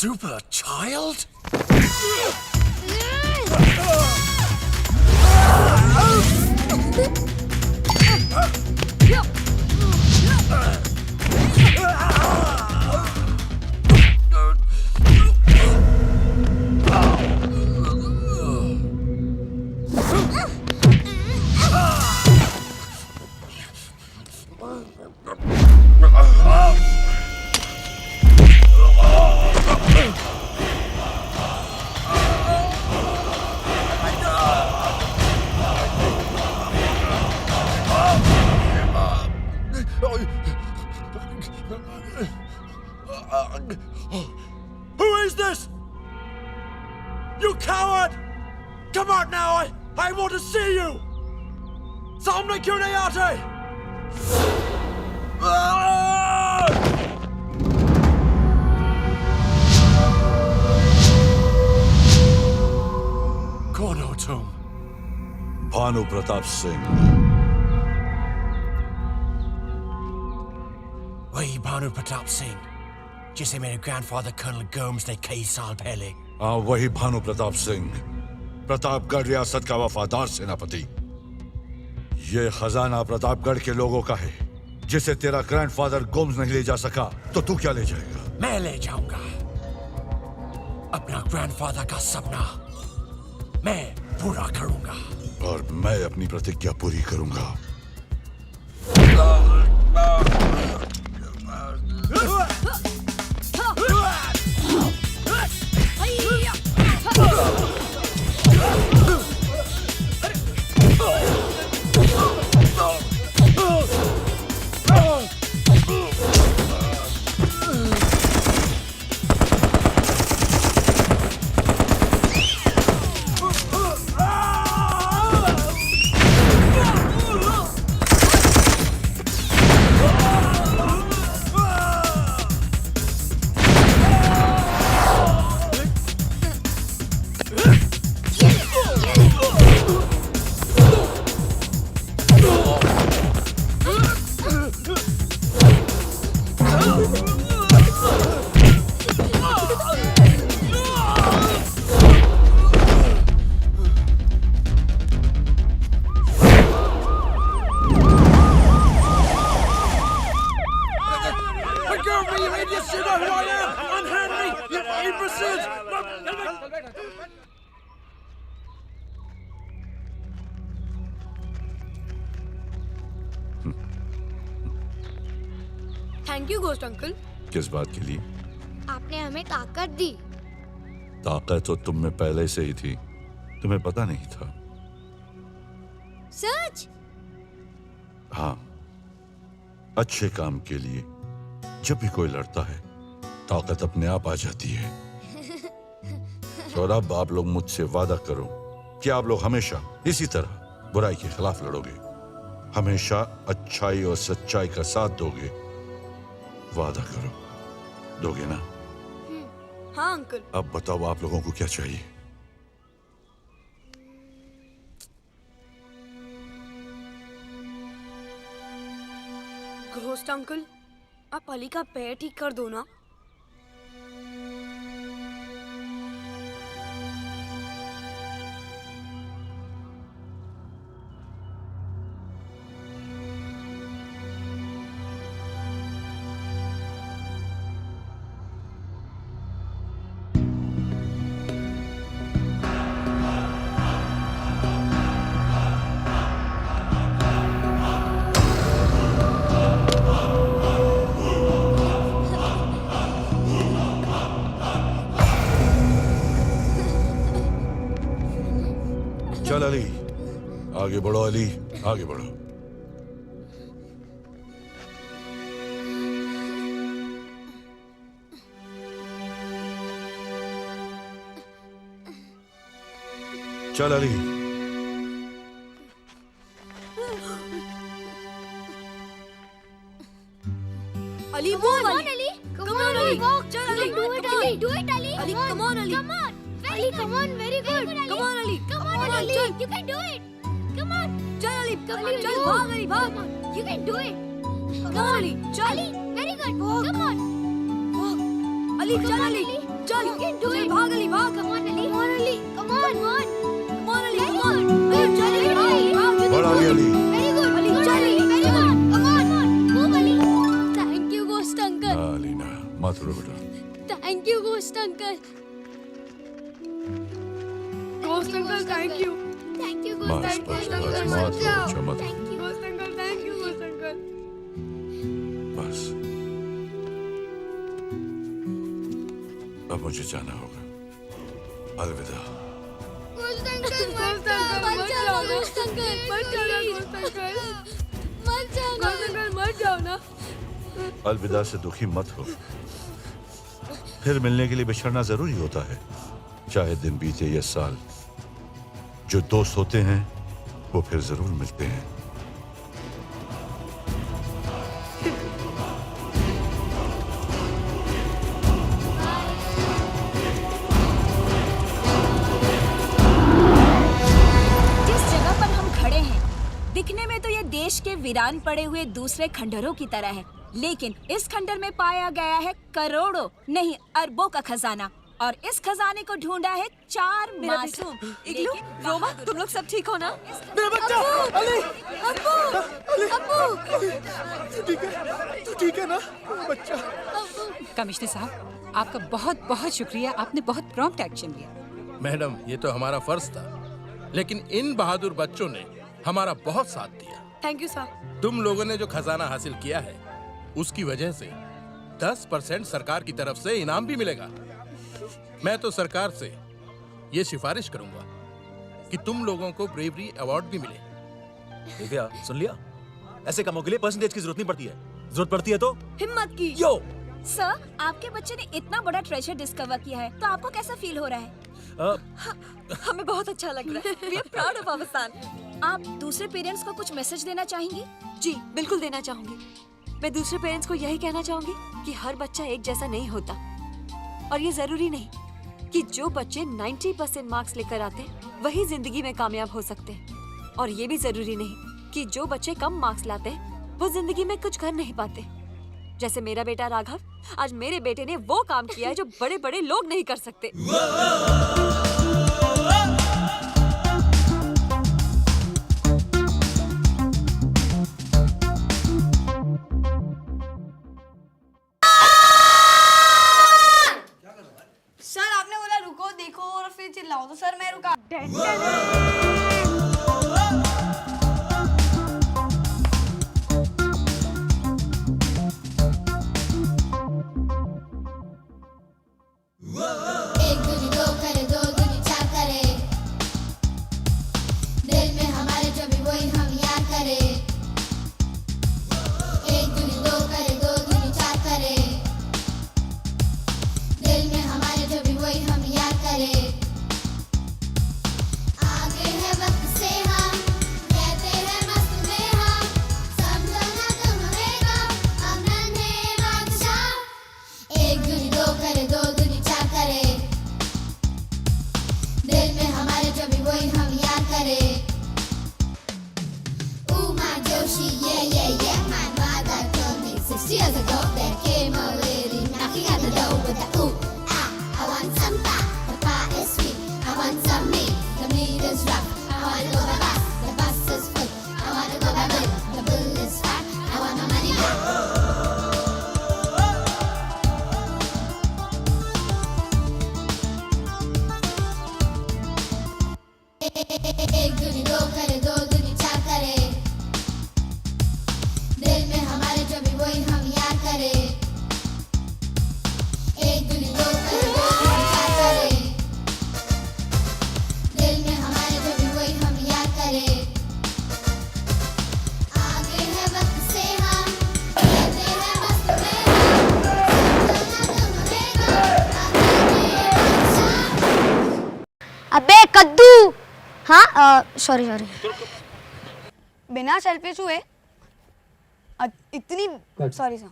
Super child? Who is this? You coward! Come out now! I want to see you! सामने क्यों नहीं आते? कौन हो तुम? भानु प्रताप सिंह। वही भानु प्रताप सिंह जिसे मेरे ग्रैंडफादर कर्नल गोम्स ने कई साल पहले हाँ, वही भानु प्रताप सिंह, प्रतापगढ़ रियासत का वफादार सेनापति। ये खजाना प्रतापगढ़ के लोगों का है, जिसे तेरा ग्रैंडफादर गुम नहीं ले जा सका, तो तू क्या ले जाएगा? मैं ले जाऊंगा अपना ग्रैंडफादर का सपना, मैं पूरा करूंगा। और मैं अपनी प्रतिज्ञा पूरी करूंगा। Thank you ghost uncle. किस बात के लिए? आपने हमें ताकत दी। ताकत तो तुम में पहले से ही थी, तुम्हें पता नहीं था। सच? हाँ, अच्छे काम के लिए जब भी कोई लड़ता है, ताकत अपने आप आ जाती है। और अब आप लोग मुझसे वादा करो कि आप लोग हमेशा इसी तरह बुराई के खिलाफ लड़ोगे, हमेशा अच्छाई और सच्चाई का साथ दोगे। वादा करो, दोगे ना? हाँ अंकल। अब बताओ आप लोगों को क्या चाहिए? घोस्ट अंकल, आप अली का पैर ठीक कर दो ना। चल अली, आगे बढ़ो अली, आगे बढ़ो। चल अली। अली वो अली, come on अली, चल Ali, do it Ali, do it Ali, Ali come on Ali, Ali come on, very good, come on Ali, come on Ali, you can do it, come on, चल अली, अली, चल भाग अली, भाग, you can do it, come on Ali, चल Ali, very good, come on, Ali चल अली, चल, you can do चल it, भाग अली, भाग, come on Ali, come on Ali, come on, come on Ali, very come on, good, Ali चल अली, भाग, भाग, बढ़ आगे अली। very good, अली चल Ali, very good, come on, move Ali, thank you ghost uncle, Ali ना, मत रो बेटा। thank you ghost uncle, ghost uncle thank you, thank you बस ghost बस uncle, बस, मत रो बच्चा, मत रो। thank you, ghost uncle thank you, ghost uncle. बस अब मुझे जाना होगा, अलविदा। ghost uncle मत जाओ, ghost uncle, मत जाना घोस्ट अंकल, मत जाना, घोस्ट अंकल मत जाओ ना। अलविदा से दुखी मत हो, फिर मिलने के लिए बिछड़ना जरूरी होता है, चाहे दिन बीते या साल। जो दोस्त होते हैं वो फिर जरूर मिलते हैं। जिस जगह पर हम खड़े हैं, दिखने में तो ये देश के वीरान पड़े हुए दूसरे खंडरों की तरह है, लेकिन इस खंडर में पाया गया है करोड़ों नहीं अरबों का खजाना। और इस खजाने को ढूंढा है 4 मेरा मासूम। इग्लू, रोमा, तुम लोग सब ठीक हो ना? मेरा बच्चा अली, तू ठीक है ना बच्चा? कमिश्नर साहब, आपका बहुत बहुत शुक्रिया, आपने बहुत प्रॉम्प्ट एक्शन लिया। मैडम, ये तो हमारा फर्ज था, लेकिन इन बहादुर बच्चों ने हमारा बहुत साथ दिया। Thank you sir. तुम लोगों ने जो खजाना हासिल किया है, उसकी वजह से 10% सरकार की तरफ से इनाम भी मिलेगा। मैं तो सरकार से ये सिफारिश करूंगा कि तुम लोगों को ब्रेवरी अवार्ड भी मिले। दिव्या, सुन लिया? ऐसे कामों के लिए परसेंटेज की जरूरत नहीं पड़ती है। जरूरत पड़ती है तो हिम्मत की। यो सर, आपके बच्चे ने इतना बड़ा ट्रेजर डिस्कवर किया है, तो आपको कैसा फील हो रहा है? हमें बहुत अच्छा लग रहा है। We are proud of our son. आप दूसरे पेरेंट्स को कुछ मैसेज देना चाहेंगी? जी, बिल्कुल देना चाहूंगी। मैं दूसरे पेरेंट्स को यही कहना चाहूंगी कि हर बच्चा एक जैसा नहीं होता, और ये जरूरी नहीं कि जो बच्चे 90% मार्क्स लेकर आते हैं वही जिंदगी में कामयाब हो सकते हैं, और ये भी जरूरी नहीं कि जो बच्चे कम मार्क्स लाते हैं वो जिंदगी में कुछ कर नहीं पाते। जैसे मेरा बेटा राघव, आज मेरे बेटे ने वो काम किया है जो बड़े बड़े लोग नहीं कर सकते। सर, आपने बोला रुको, देखो और फिर चिल्लाओ, तो सर मैं रुका। एक दूनी दो करे, दो दूनी चार करे, दिल में हमारे जो भी वही हम यार करे। एक दूनी दो करे, दो दूनी चार करे, दिल में हमारे जो भी वही हम यार करे। आगे है वक्त से हम कहते हैं मस्त में हम, समझो ना तुम रहेगा हम नन्हे बादशाह। एक दूनी दो करे, दो दूनी चार करे, दिल में हमारे जो भी वही हम यार करे। Ooh, my Joshi, yeah, yeah, yeah. My mother told me 6 years ago there came a lady knocking at the door with the ooh, ah. I want some pa, the pa is sweet. I want some meat, the meat is rough. I want to go by bus, the bus is full. I want to go by bull, the bull is fat. I want my money back. एक दूनी दो करे, दो दूनी चार करे, दिल में हमारे जो भी वही हम यार करे। एक दूनी दो करे, दो दूनी चार करे, दिल में हमारे जो भी वही हम यार करे। आगे है वक्त से हम कहते हैं मस्त में हम, समझो ना तुम रहेगा हम नन्हे बादशाह। अबे कद्दू। हाँ सॉरी सॉरी। बिना सेल्फिश हुए इतनी sorry sir.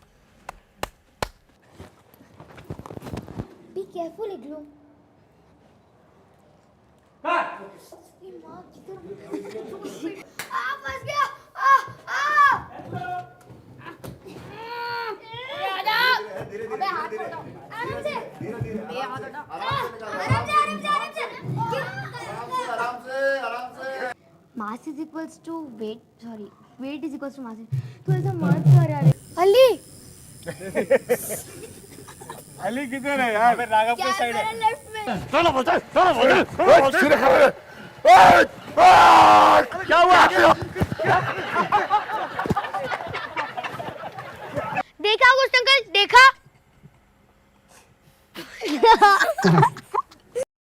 Be careful, Igloo. फंस गया। अबे हाथ हटाओ। आराम से। ये हाथ हटाओ। आराम से। Mass is equals to weight. Sorry, weight is equals to mass. तो ऐसा मत कर यार। अली। अली किधर है यार? राघव के साइड है। लेफ्ट में। चलो बच्चे, चलो बच्चे। सिर खड़े। क्या हुआ? देखा कुछ अंकल, देखा?